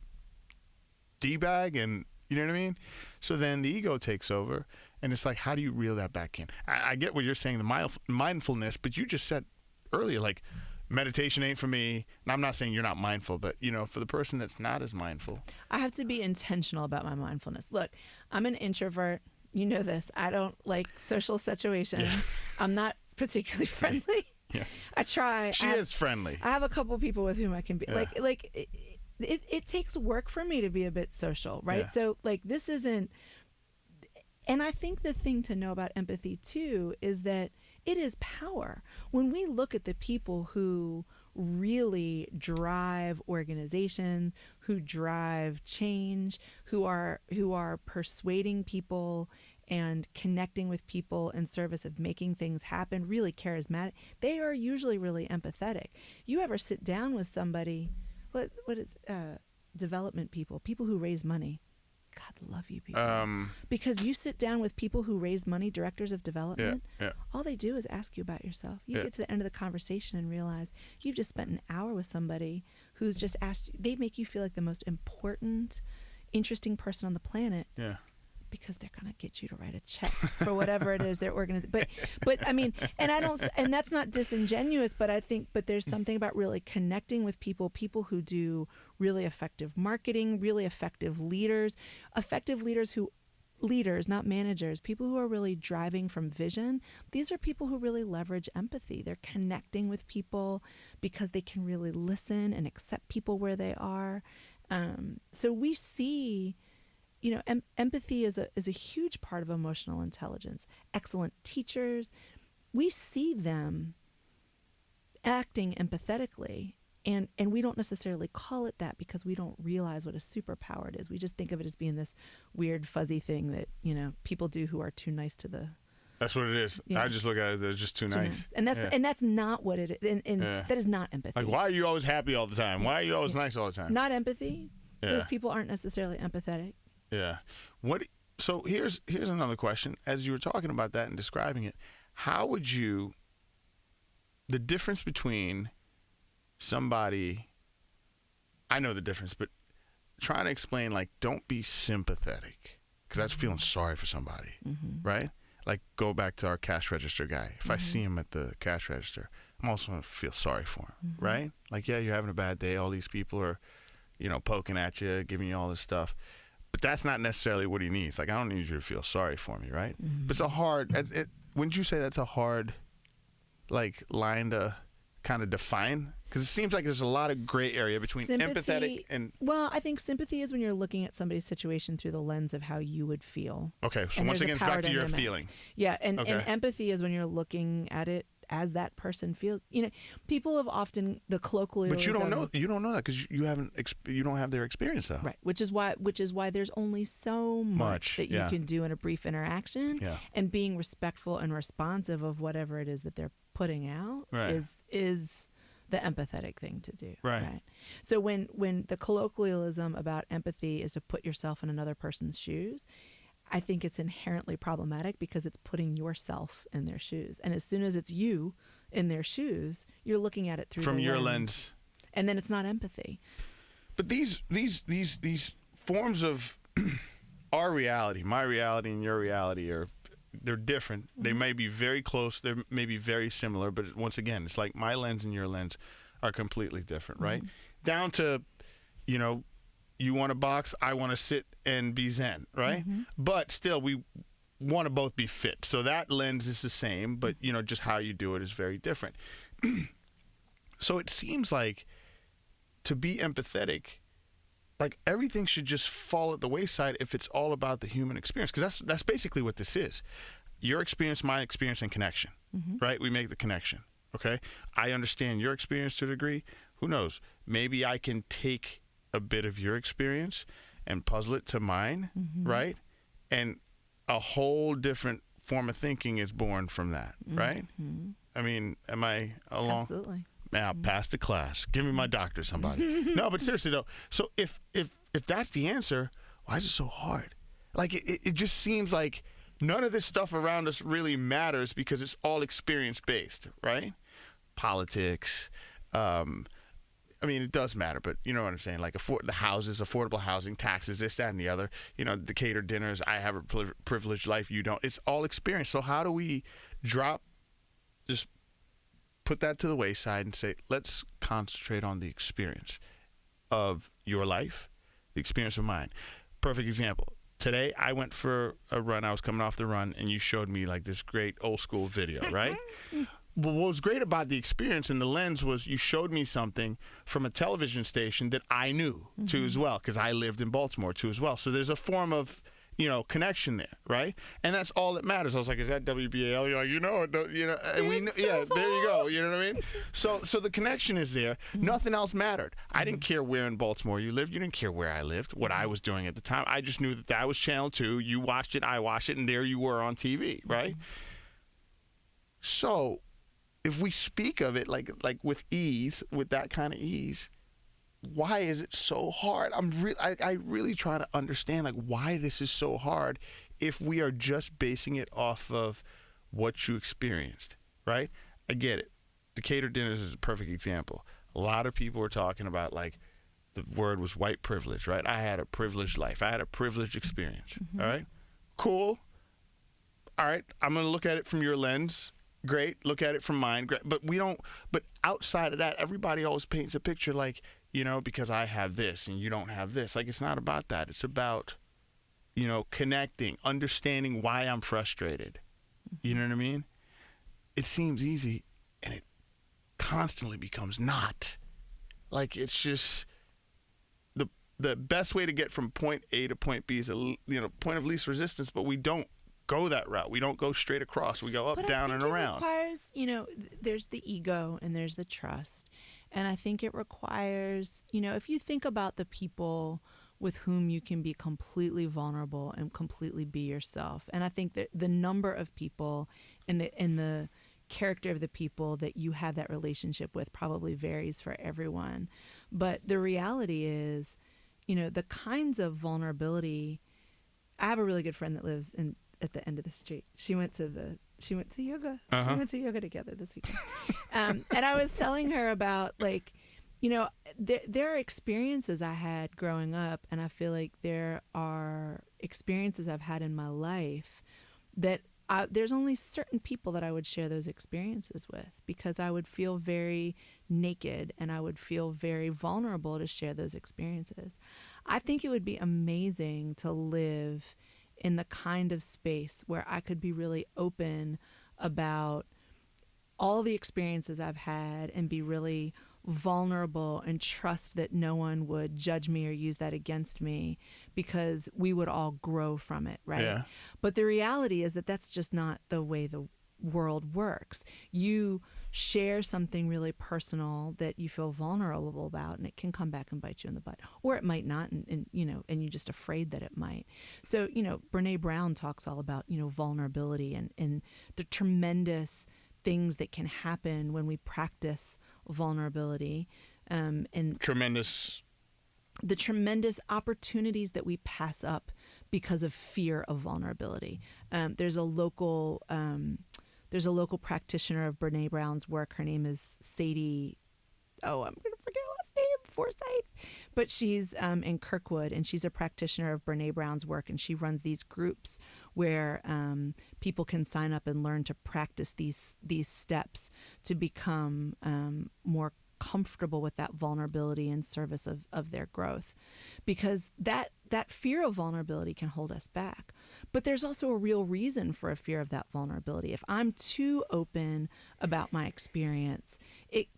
D-bag, and you know what I mean? So then the ego takes over, and it's like, how do you reel that back in? I get what you're saying, the mindfulness, but you just said earlier, like, meditation ain't for me. And I'm not saying you're not mindful, but, you know, for the person that's not as mindful. I have to be intentional about my mindfulness. Look, I'm an introvert. You know this. I don't like social situations. Yeah. I'm not particularly friendly. Yeah. I try. She is friendly. I have a couple people with whom I can be. Yeah. It takes work for me to be a bit social, right? Yeah. So, like, this isn't... And I think the thing to know about empathy, too, is that it is power. When we look at the people who really drive organizations, who drive change, who are persuading people and connecting with people in service of making things happen, really charismatic, they are usually really empathetic. You ever sit down with somebody, what is development people who raise money? God love you people. Because you sit down with people who raise money, directors of development, all they do is ask you about yourself. You get to the end of the conversation and realize you've just spent an hour with somebody who's just asked you. They make you feel like the most important, interesting person on the planet. Yeah. Because they're gonna get you to write a check for whatever it is they're organizing. But I mean, and that's not disingenuous. But I think, there's something about really connecting with people who do really effective marketing, really effective leaders, not managers, people who are really driving from vision. These are people who really leverage empathy. They're connecting with people because they can really listen and accept people where they are. So we see. You know, empathy is a huge part of emotional intelligence. Excellent teachers, we see them acting empathetically, and we don't necessarily call it that because we don't realize what a superpower it is. We just think of it as being this weird, fuzzy thing that, you know, people do who are too nice to the... That's what it is. Yeah. I just look at it, they're just too nice. And that's not what it is. And that is not empathy. Like, why are you always happy all the time? Why are you always nice all the time? Not empathy. Yeah. Those people aren't necessarily empathetic. Yeah. So here's another question. As you were talking about that and describing it, how would the difference between somebody I know the difference, but trying to explain, like, don't be sympathetic, because that's feeling sorry for somebody, right? Like, go back to our cash register guy. If I see him at the cash register, I'm also going to feel sorry for him, right? Like, yeah, you're having a bad day. All these people are, poking at you, giving you all this stuff. But that's not necessarily what he needs. Like, I don't need you to feel sorry for me, right? But it's a hard, wouldn't you say that's a hard, like, line to kind of define? Because it seems like there's a lot of gray area between empathetic and... Well, I think sympathy is when you're looking at somebody's situation through the lens of how you would feel. Okay, so And once there's a again, it's power back to your dynamic. feeling. Yeah, and Okay. empathy is when you're looking at it as that person feels. People have often, the colloquialism... But you don't know that because you don't have their experience, though. Right, which is why there's only so much that you can do in a brief interaction, and being respectful and responsive of whatever it is that they're putting out is the empathetic thing to do. Right. So when the colloquialism about empathy is to put yourself in another person's shoes, I think it's inherently problematic because it's putting yourself in their shoes. And as soon as it's you in their shoes, you're looking at it through from the your lens. And then it's not empathy. But these forms of our reality, my reality and your reality, they're different. They may be very close. They may be very similar. But once again, it's like my lens and your lens are completely different, right? Down to, you want to box, I want to sit and be zen, right? But still, we want to both be fit. So that lens is the same, but, just how you do it is very different. So it seems like to be empathetic, like everything should just fall at the wayside if it's all about the human experience. Because that's basically what this is. Your experience, my experience, and connection, right? We make the connection, okay? I understand your experience to a degree. Who knows? Maybe I can take a bit of your experience and puzzle it to mine, right? And a whole different form of thinking is born from that, right? I mean, am I along? Absolutely. Man, I'll pass the class. Give me my doctor, somebody. No, but seriously though. So if that's the answer, why is it so hard? Like it just seems like none of this stuff around us really matters because it's all experience based, right? Politics. I mean, it does matter, but you know what I'm saying? Like the houses, affordable housing, taxes, this, that, and the other. Decatur dinners. I have a privileged life. You don't. It's all experience. So how do we just put that to the wayside and say, let's concentrate on the experience of your life, the experience of mine. Perfect example. Today, I went for a run. I was coming off the run, and you showed me like this great old school video, right? But what was great about the experience and the lens was you showed me something from a television station that I knew too as well, because I lived in Baltimore too as well. So there's a form of connection there, right? And that's all that matters. I was like, is that WBAL? You're like, and we, yeah, there you go. You know what I mean? So the connection is there. Nothing else mattered. I didn't care where in Baltimore you lived. You didn't care where I lived, what I was doing at the time. I just knew that was Channel 2. You watched it, I watched it, and there you were on TV, right? So if we speak of it like with ease, with that kind of ease, why is it so hard? I really try to understand like why this is so hard if we are just basing it off of what you experienced, right? I get it. Decatur dinners is a perfect example. A lot of people were talking about like the word was white privilege, right? I had a privileged life. I had a privileged experience. All right? Cool. All right. I'm going to look at it from your lens. Great. Look at it from mine. Great. But outside of that, everybody always paints a picture like, because I have this and you don't have this. Like, it's not about that. It's about, connecting, understanding why I'm frustrated. You know what I mean? It seems easy, and it constantly becomes not. Like, it's just the best way to get from point A to point B is point of least resistance, but we don't go that route. We don't go straight across. We go up, down, and around. It requires, there's the ego and there's the trust. And I think it requires, if you think about the people with whom you can be completely vulnerable and completely be yourself. And I think that the number of people and the character of the people that you have that relationship with probably varies for everyone. But the reality is, the kinds of vulnerability. I have a really good friend that lives at the end of the street. She went to yoga. We went to yoga together this weekend. And I was telling her about like, There are experiences I had growing up, and I feel like there are experiences I've had in my life that there's only certain people that I would share those experiences with, because I would feel very naked and I would feel very vulnerable to share those experiences. I think it would be amazing to live in the kind of space where I could be really open about all the experiences I've had and be really vulnerable and trust that no one would judge me or use that against me, because we would all grow from it, right? Yeah. But the reality is that that's just not the way the world works. You share something really personal that you feel vulnerable about, and it can come back and bite you in the butt, or it might not, and you're just afraid that it might. So, Brene Brown talks all about, vulnerability and the tremendous things that can happen when we practice vulnerability, and the tremendous opportunities that we pass up because of fear of vulnerability. There's a local practitioner of Brene Brown's work. Her name is Sadie. Oh, I'm going to forget her last name. Forsyth. But she's in Kirkwood, and she's a practitioner of Brene Brown's work, and she runs these groups where people can sign up and learn to practice these steps to become more comfortable with that vulnerability in service of their growth, because that fear of vulnerability can hold us back. But there's also a real reason for a fear of that vulnerability. If I'm too open about my experience, it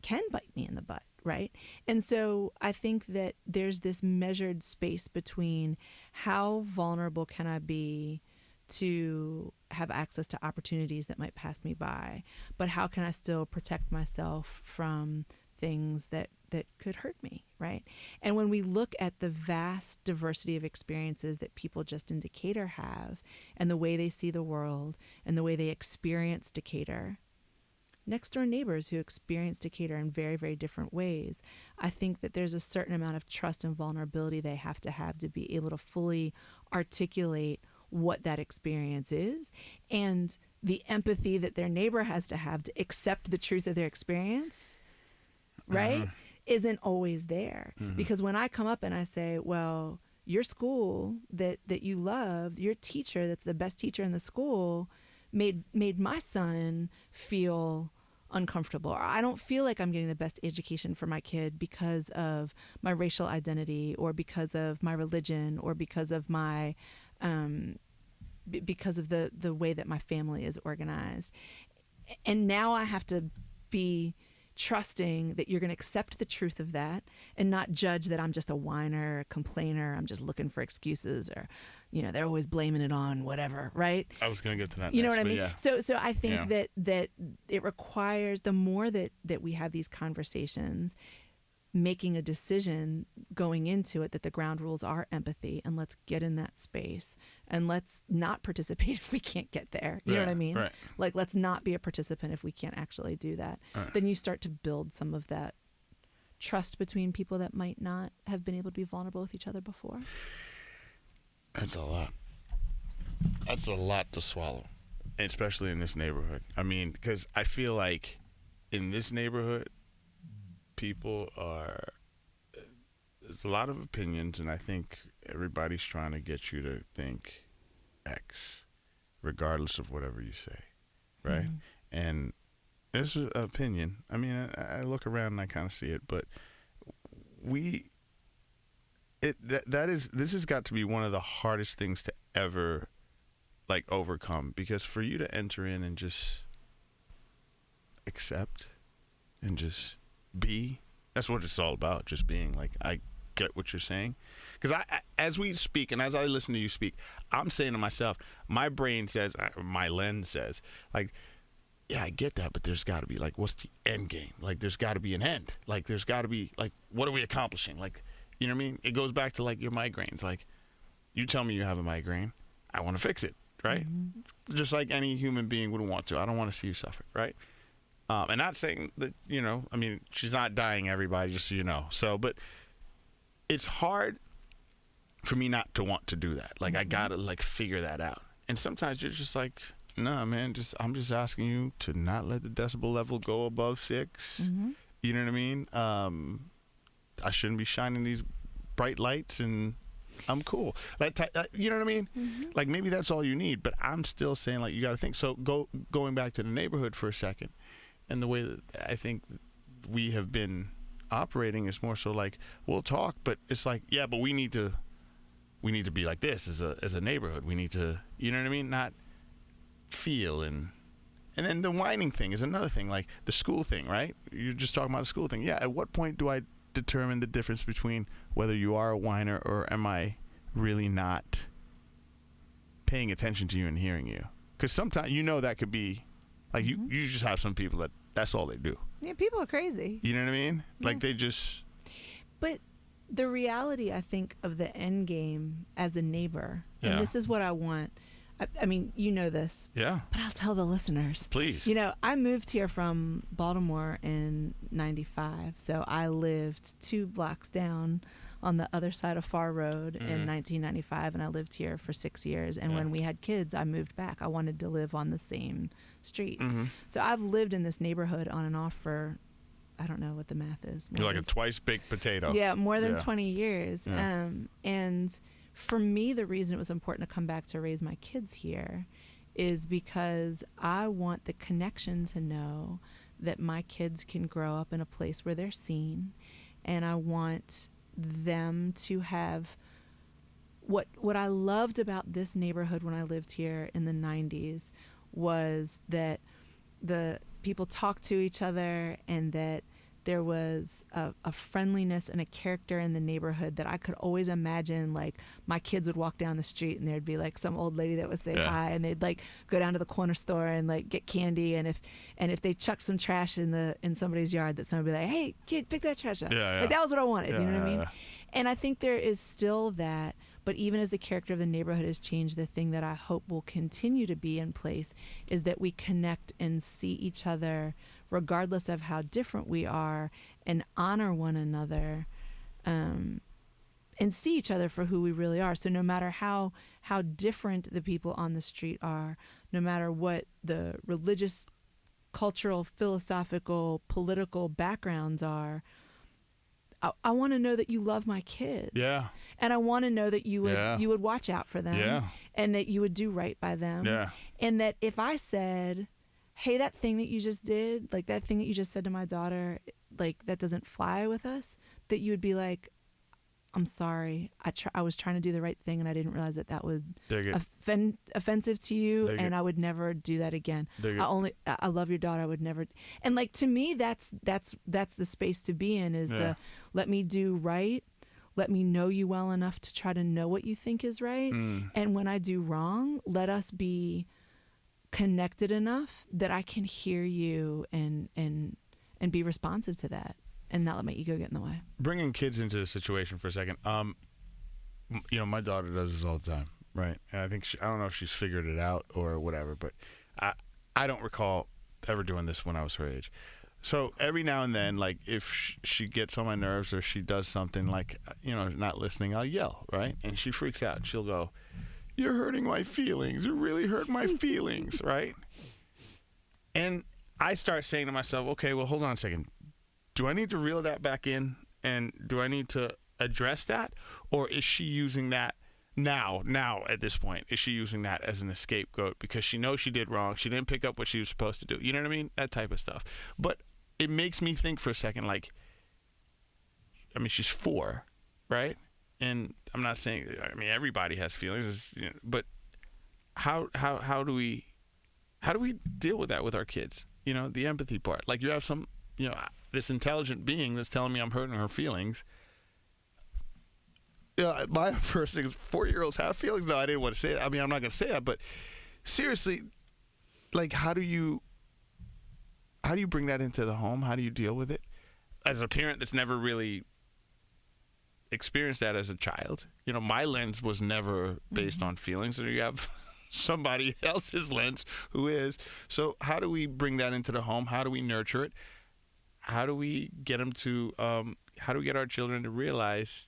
can bite me in the butt, right? And so I think that there's this measured space between how vulnerable can I be to have access to opportunities that might pass me by, but how can I still protect myself from things that could hurt me, right? And when we look at the vast diversity of experiences that people just in Decatur have, and the way they see the world and the way they experience Decatur, next door neighbors who experience Decatur in very, very different ways, I think that there's a certain amount of trust and vulnerability they have to be able to fully articulate what that experience is, and the empathy that their neighbor has to have to accept the truth of their experience, right, isn't always there. Because when I come up and I say, well, your school that you loved, your teacher that's the best teacher in the school made my son feel uncomfortable, or I don't feel like I'm getting the best education for my kid because of my racial identity, or because of my religion, or because of my because of the way that my family is organized. And now I have to be trusting that you're going to accept the truth of that and not judge that I'm just a whiner, a complainer, I'm just looking for excuses, or, they're always blaming it on whatever, right? I was going to get to that You know next, what I mean? yeah. So I think that it requires, the more that we have these conversations, making a decision going into it that the ground rules are empathy, and let's get in that space, and let's not participate if we can't get there. You know what I mean? Right. Like, let's not be a participant if we can't actually do that. Right. Then you start to build some of that trust between people that might not have been able to be vulnerable with each other before. That's a lot. That's a lot to swallow, especially in this neighborhood. I mean, because I feel like in this neighborhood, there's a lot of opinions, and I think everybody's trying to get you to think X, regardless of whatever you say, right? And there's an opinion. I mean, I look around and I kind of see it, but this has got to be one of the hardest things to ever overcome, because for you to enter in and just accept and just be, that's what it's all about, just being I get what you're saying. Because as we speak and as I listen to you speak, I'm saying to myself, my brain says, my lens says, yeah, I get that, but there's got to be what's the end game? There's got to be an end. There's got to be what are we accomplishing? You know what I mean? It goes back to your migraines. You tell me you have a migraine, I want to fix it, right? Just like any human being would want to. I don't want to see you suffer, right? And not saying that, I mean, she's not dying, everybody, just so you know. So, but it's hard for me not to want to do that. I got to figure that out. And sometimes you're just nah, man, I'm just asking you to not let the decibel level go above 6. You know what I mean? I shouldn't be shining these bright lights and I'm cool. You know what I mean? Mm-hmm. Like maybe that's all you need, but I'm still saying like you got to think. So going back to the neighborhood for a second, and the way that I think we have been operating is more so like we'll talk, but it's like but we need to be like this as a neighborhood. We need to, you know what I mean? Not feel and then the whining thing is another thing, like the school thing, right? You're just talking about the school thing. Yeah. At what point do I determine the difference between whether you are a whiner or am I really not paying attention to you and hearing you? Because sometimes that could be like you just have some people that's all they do. Yeah, people are crazy. You know what I mean? Yeah. Like they just. But the reality, I think, of the end game as a neighbor, and this is what I want. I mean, you know this. Yeah. But I'll tell the listeners. Please. I moved here from Baltimore in 95. So I lived 2 blocks down on the other side of Far Road in 1995. And I lived here for 6 years. And when we had kids, I moved back. I wanted to live on the same street. Mm-hmm. So I've lived in this neighborhood on and off for, I don't know what the math is. You're like a twice-baked potato. Yeah, more than 20 years. Yeah. And for me, the reason it was important to come back to raise my kids here is because I want the connection to know that my kids can grow up in a place where they're seen, and I want them to have what I loved about this neighborhood when I lived here in the 90s was that the people talked to each other and that there was a friendliness and a character in the neighborhood that I could always imagine. Like my kids would walk down the street and there'd be like some old lady that would say hi, and they'd like go down to the corner store and like get candy. And if they chucked some trash in somebody's yard, that somebody would be like, "Hey kid, pick that trash up." Like that was what I wanted. You know what I mean? And I think there is still that. But even as the character of the neighborhood has changed, the thing that I hope will continue to be in place is that we connect and see each other regardless of how different we are, and honor one another, and see each other for who we really are. So no matter how different the people on the street are, no matter what the religious, cultural, philosophical, political backgrounds are, I want to know that you love my kids. Yeah. And I want to know that you would watch out for them. Yeah. And that you would do right by them. Yeah. And that if I said, "Hey, that thing that you just did, like that thing that you just said to my daughter, like that doesn't fly with us," that you would be like, "I'm sorry. I was trying to do the right thing and I didn't realize that was offensive to you, and I would never do that again. I love your daughter. I would never." And like to me, that's the space to be in, is the let me do right. Let me know you well enough to try to know what you think is right. And when I do wrong, let us be connected enough that I can hear you and be responsive to that, and not let my ego get in the way. Bringing kids into the situation for a second. My daughter does this all the time, right? And I think I don't know if she's figured it out or whatever, but I don't recall ever doing this when I was her age. So every now and then, like if she gets on my nerves or she does something like, not listening, I'll yell, right? And she freaks out. She'll go, "You're hurting my feelings. You really hurt my feelings," right? And I start saying to myself, okay, well, hold on a second. Do I need to reel that back in? And do I need to address that? Or is she using that now at this point? Is she using that as an scapegoat because she knows she did wrong? She didn't pick up what she was supposed to do. You know what I mean? That type of stuff. But it makes me think for a second, like, I mean, she's 4, right? And I'm not saying, everybody has feelings, but how do we deal with that with our kids? The empathy part. Like you have some, this intelligent being that's telling me I'm hurting her feelings. My first thing is 4-year-olds have feelings. No, I didn't want to say that. I'm not going to say that, but seriously, like how do you bring that into the home? How do you deal with it? As a parent that's never really experienced that as a child, my lens was never based on feelings, and you have somebody else's lens who is. So how do we bring that into the home? How do we nurture it? How do we get them to how do we get our children to realize,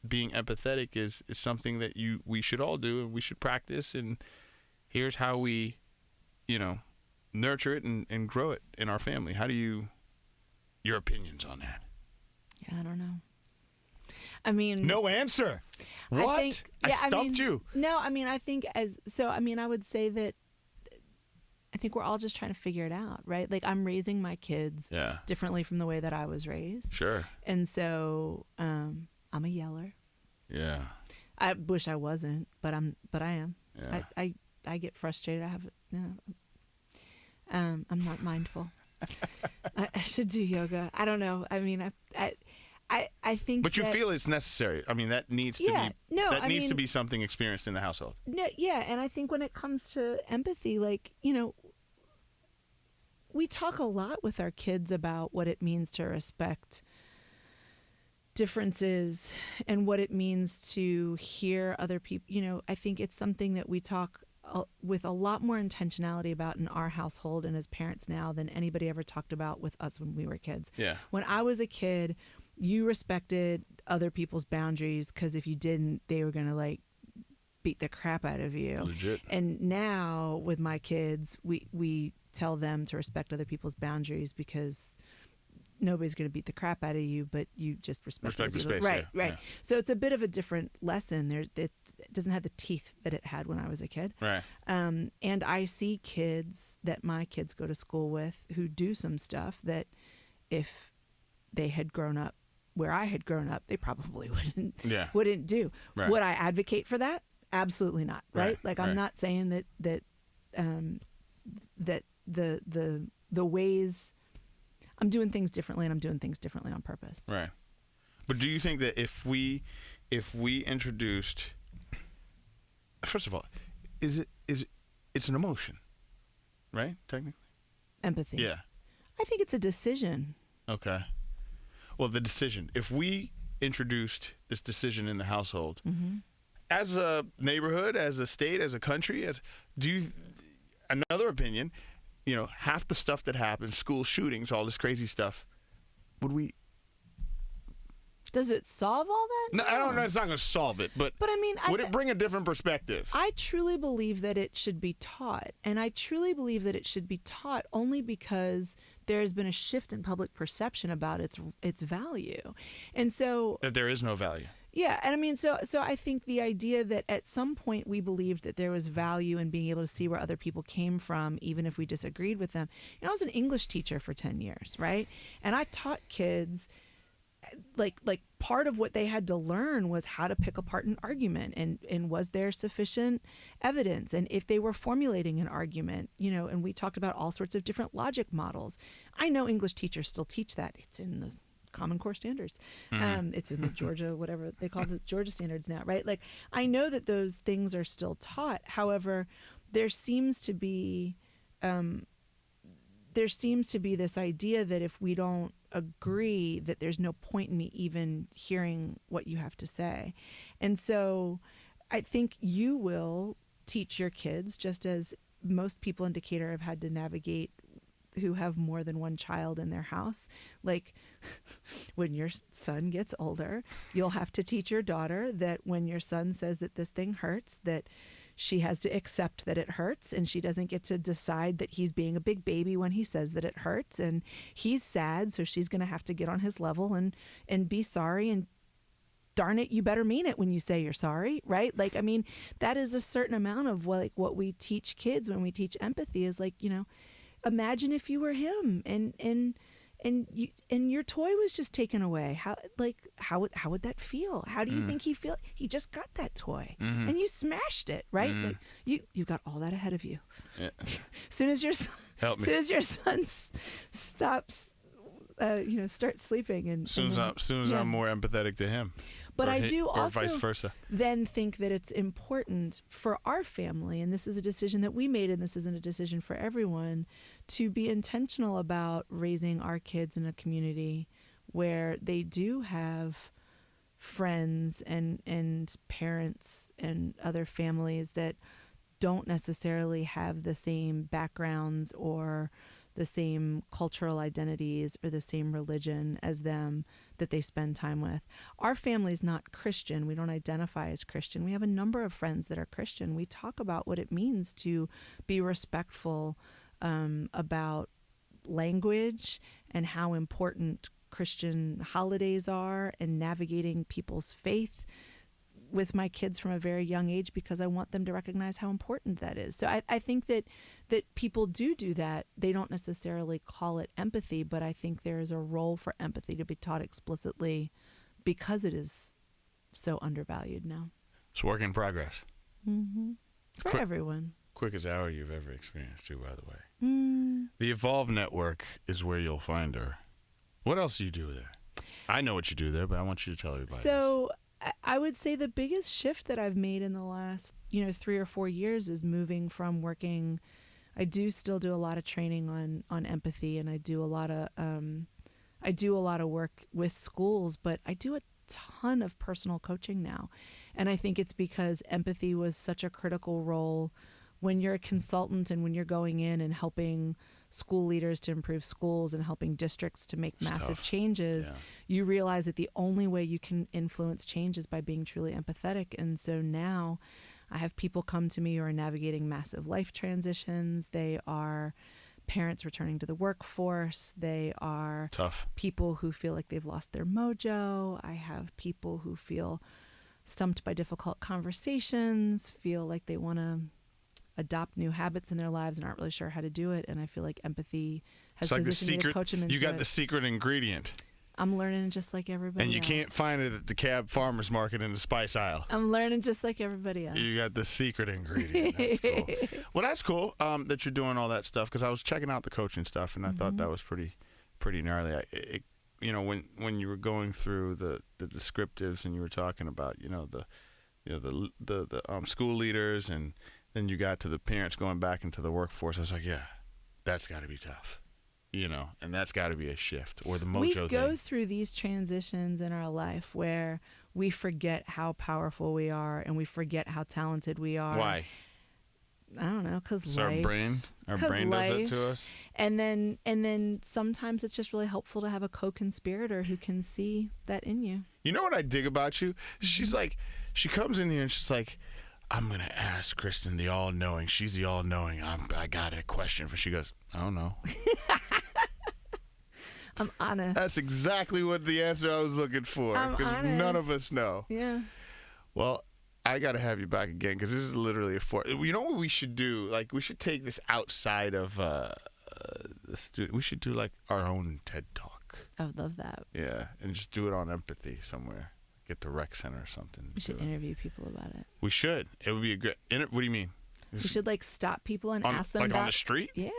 being empathetic is something that we should all do and we should practice, and here's how we, nurture it and grow it in our family. How do you your opinions on that? Yeah, I don't know. I mean, no answer. What? I stumped you. No, I mean, I think I would say that I think we're all just trying to figure it out, right? Like, I'm raising my kids differently from the way that I was raised. Sure. And so I'm a yeller. Yeah. I wish I wasn't, but I am. Yeah. I get frustrated. I'm not mindful. I should do yoga. I don't know. I mean, I think. But you feel it's necessary. I mean, that needs to be. That needs to be something experienced in the household. No, yeah, and I think when it comes to empathy, like, we talk a lot with our kids about what it means to respect differences and what it means to hear other people. I think it's something that we talk with a lot more intentionality about in our household and as parents now than anybody ever talked about with us when we were kids. Yeah. When I was a kid, you respected other people's boundaries because if you didn't, they were going to beat the crap out of you. Legit. And now with my kids, we tell them to respect other people's boundaries because nobody's going to beat the crap out of you, but you just respect the space. Right. Yeah. So it's a bit of a different lesson. It doesn't have the teeth that it had when I was a kid. Right. And I see kids that my kids go to school with who do some stuff that if they had grown up where I had grown up, they probably wouldn't do. Right. Would I advocate for that? Absolutely not. Right. I'm not saying that the ways I'm doing things differently and I'm doing things differently on purpose. Right. But do you think that if we introduced, first of all, it's an emotion, right? Technically. Empathy. Yeah. I think it's a decision. Okay. Well, the decision. If we introduced this decision in the household, as a neighborhood, as a state, as a country, another opinion, half the stuff that happens, school shootings, all this crazy stuff, does it solve all that? No, I don't know. It's not going to solve it, but I mean, would it bring a different perspective? I truly believe that it should be taught, and I truly believe that it should be taught only because there has been a shift in public perception about its value, and so that there is no value. Yeah, and I mean, so I think the idea that at some point we believed that there was value in being able to see where other people came from, even if we disagreed with them. I was an English teacher for 10 years, right? And I taught kids, like part of what they had to learn was how to pick apart an argument and was there sufficient evidence, and if they were formulating an argument, and we talked about all sorts of different logic models. I know English teachers still teach that. It's in the Common Core standards. It's in the Georgia, whatever they call the Georgia standards now, right? Like, I know that those things are still taught. However, there seems to be this idea that if we don't agree, that there's no point in me even hearing what you have to say. And so I think you will teach your kids, just as most people in Decatur have had to navigate who have more than one child in their house. Like, when your son gets older, you'll have to teach your daughter that when your son says that this thing hurts, that she has to accept that it hurts, and she doesn't get to decide that he's being a big baby when he says that it hurts, and he's sad, so she's going to have to get on his level and be sorry, and darn it, you better mean it when you say you're sorry, right? Like, I mean, that is a certain amount of what we teach kids when we teach empathy is like, imagine if you were him and your toy was just taken away. How would that feel? How do you think he feel? He just got that toy and you smashed it, right? Like, you got all that ahead of you. Yeah. Soon as your son stops, starts sleeping, and soon as I'm more empathetic to him. But I do or also vice versa. Then think that it's important for our family, and this is a decision that we made, and this isn't a decision for everyone, to be intentional about raising our kids in a community where they do have friends and parents and other families that don't necessarily have the same backgrounds or the same cultural identities or the same religion as them that they spend time with. Our family's not Christian. We don't identify as Christian. We have a number of friends that are Christian. We talk about what it means to be respectful about language and how important Christian holidays are and navigating people's faith with my kids from a very young age, because I want them to recognize how important that is. So I think that people do that. They don't necessarily call it empathy, but I think there is a role for empathy to be taught explicitly because it is so undervalued now. It's work in progress. Mm-hmm. For everyone. Quickest hour you've ever experienced, too, by the way. The Evolve Network is where you'll find her. What else do you do there? I know what you do there, but I want you to tell everybody. So I would say the biggest shift that I've made in the last, 3 or 4 years is moving from working. I do still do a lot of training on empathy, and I do a lot of work with schools, but I do a ton of personal coaching now. And I think it's because empathy was such a critical role when you're a consultant and when you're going in and helping school leaders to improve schools and helping districts to make massive changes. You realize that the only way you can influence change is by being truly empathetic. And so now I have people come to me who are navigating massive life transitions. They are parents returning to the workforce. They are people who feel like they've lost their mojo. I have people who feel stumped by difficult conversations, feel like they want to adopt new habits in their lives and aren't really sure how to do it. And I feel like empathy has positioned me to coach them into it. You got the secret ingredient. I'm learning just like everybody else. And you can't find it at the Cab Farmer's Market in the spice aisle. I'm learning just like everybody else. You got the secret ingredient. That's cool. Well, that's cool that you're doing all that stuff, because I was checking out the coaching stuff, and I thought that was pretty gnarly. When you were going through the descriptives and you were talking about the school leaders, and then you got to the parents going back into the workforce, I was like, yeah, that's got to be tough. And that's got to be a shift, or the mojo thing. We go through these transitions in our life where we forget how powerful we are and we forget how talented we are. Why? I don't know, because life. Our brain does that to us. And then sometimes it's just really helpful to have a co-conspirator who can see that in you. You know what I dig about you? She's like, she comes in here and she's like, I'm going to ask Kristen, the all-knowing. She's the all-knowing. I got a question for. She goes, I don't know. I'm honest. That's exactly what the answer I was looking for. Because none of us know. Yeah. Well, I got to have you back again, because this is literally you know what we should do? Like, we should take this outside of the studio. We should do like our own TED Talk. I would love that. Yeah, and just do it on empathy somewhere. Get the rec center or something. We should interview people about it. We should. It would be a great. What do you mean? We should stop people and ask them on the street. Yeah, man.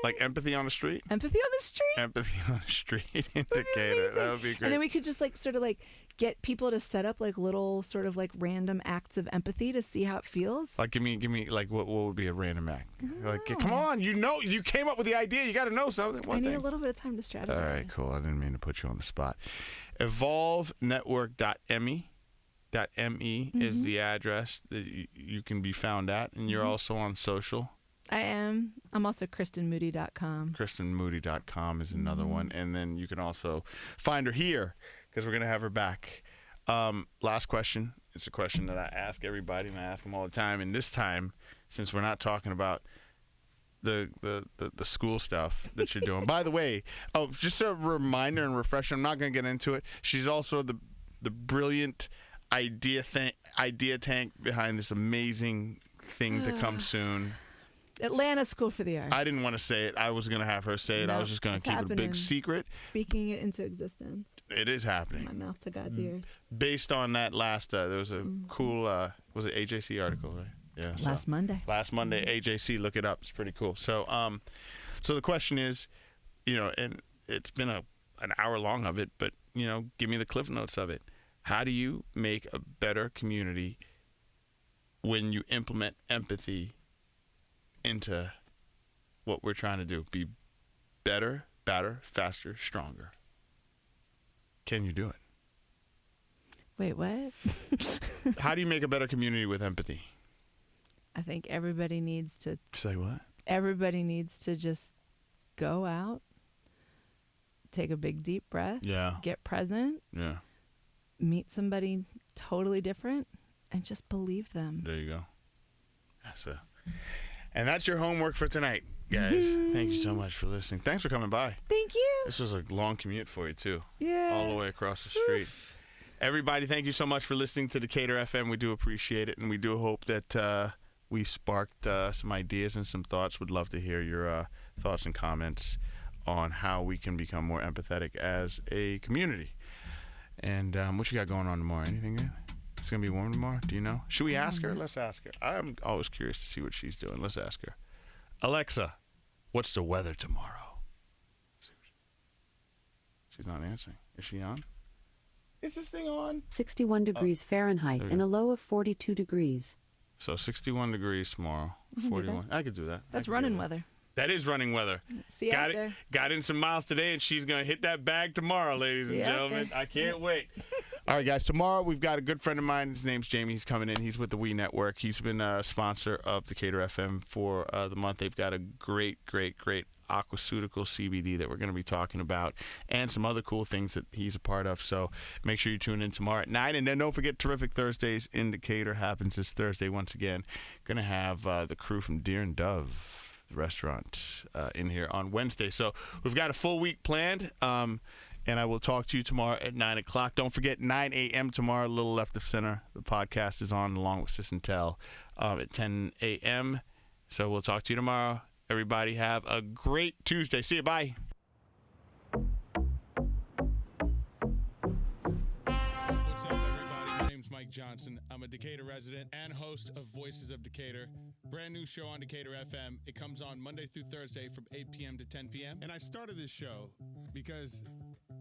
Like empathy on the street. Empathy on the street. Empathy on the street in Decatur. That would be great. And then we could just get people to set up little sort of random acts of empathy to see how it feels. Like give me what would be a random act? Like, come on, you came up with the idea. You got to know something. I need a little bit of time to strategize. All right, cool. I didn't mean to put you on the spot. EvolveNetwork.me is the address that you can be found at, and you're also on social. I am. I'm also KristinMoody.com. KristinMoody.com is another one, and then you can also find her here, because we're gonna have her back. Last question. It's a question that I ask everybody, and I ask them all the time. And this time, since we're not talking about the school stuff that you're doing. By the way, just a reminder and refresher, I'm not going to get into it. She's also the brilliant idea tank behind this amazing thing to come soon. Atlanta School for the Arts. I didn't want to say it. I was going to have her say it. No, I was just going to keep it a big secret. Speaking it into existence. It is happening. My mouth to God's ears. Based on that last, there was a cool, was it AJC article, right? Yeah. Last Monday, AJC, look it up. It's pretty cool. So, so the question is, and it's been an hour long of it, but give me the cliff notes of it. How do you make a better community when you implement empathy into what we're trying to do? Be better, badder, faster, stronger. Can you do it? Wait, what? How do you make a better community with empathy? I think everybody needs to... Say what? Everybody needs to just go out, take a big deep breath, get present, meet somebody totally different, and just believe them. There you go. And that's your homework for tonight. guys. Thank you so much for listening. Thanks for coming by. Thank you. This was a long commute for you, too. Yeah. All the way across the street. Everybody, thank you so much for listening to Decatur FM. We do appreciate it, and we do hope that we sparked some ideas and some thoughts. Would love to hear your thoughts and comments on how we can become more empathetic as a community. And what you got going on tomorrow? Anything good? It's going to be warm tomorrow? Do you know? Should we ask her? Let's ask her. I'm always curious to see what she's doing. Let's ask her. Alexa, what's the weather tomorrow? She's not answering. Is she on? Is this thing on? 61 degrees Fahrenheit and a low of 42 degrees. So 61 degrees tomorrow. 41. I could do that. That's running weather. That is running weather. See you out there. Got in some miles today, and she's going to hit that bag tomorrow, ladies and gentlemen. I can't wait. All right, guys. Tomorrow, we've got a good friend of mine. His name's Jamie. He's coming in. He's with the We Network. He's been a sponsor of Decatur FM for the month. They've got a great Oxytocin CBD that we're going to be talking about, and some other cool things that he's a part of. So make sure you tune in tomorrow at 9. And then don't forget Terrific Thursdays in Decatur happens this Thursday once again. Going to have the crew from Deer and Dove, the restaurant, in here on Wednesday. So we've got a full week planned. And I will talk to you tomorrow at 9 o'clock. Don't forget, 9 a.m. tomorrow, a little left of center. The podcast is on along with Sis and Tell at 10 a.m. So we'll talk to you tomorrow. Everybody have a great Tuesday. See you. Bye. What's up, everybody? My name's Mike Johnson. I'm a Decatur resident and host of Voices of Decatur. Brand new show on Decatur FM. It comes on Monday through Thursday from 8 p.m. to 10 p.m. And I started this show because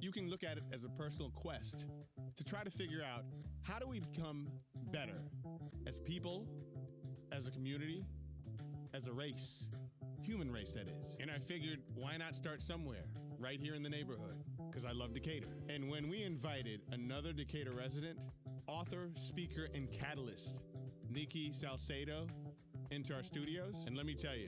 you can look at it as a personal quest to try to figure out, how do we become better as people, as a community, as a race, human race that is. And I figured, why not start somewhere, right here in the neighborhood, because I love Decatur. And when we invited another Decatur resident, author, speaker, and catalyst, Nikki Salcedo, into our studios, and let me tell you,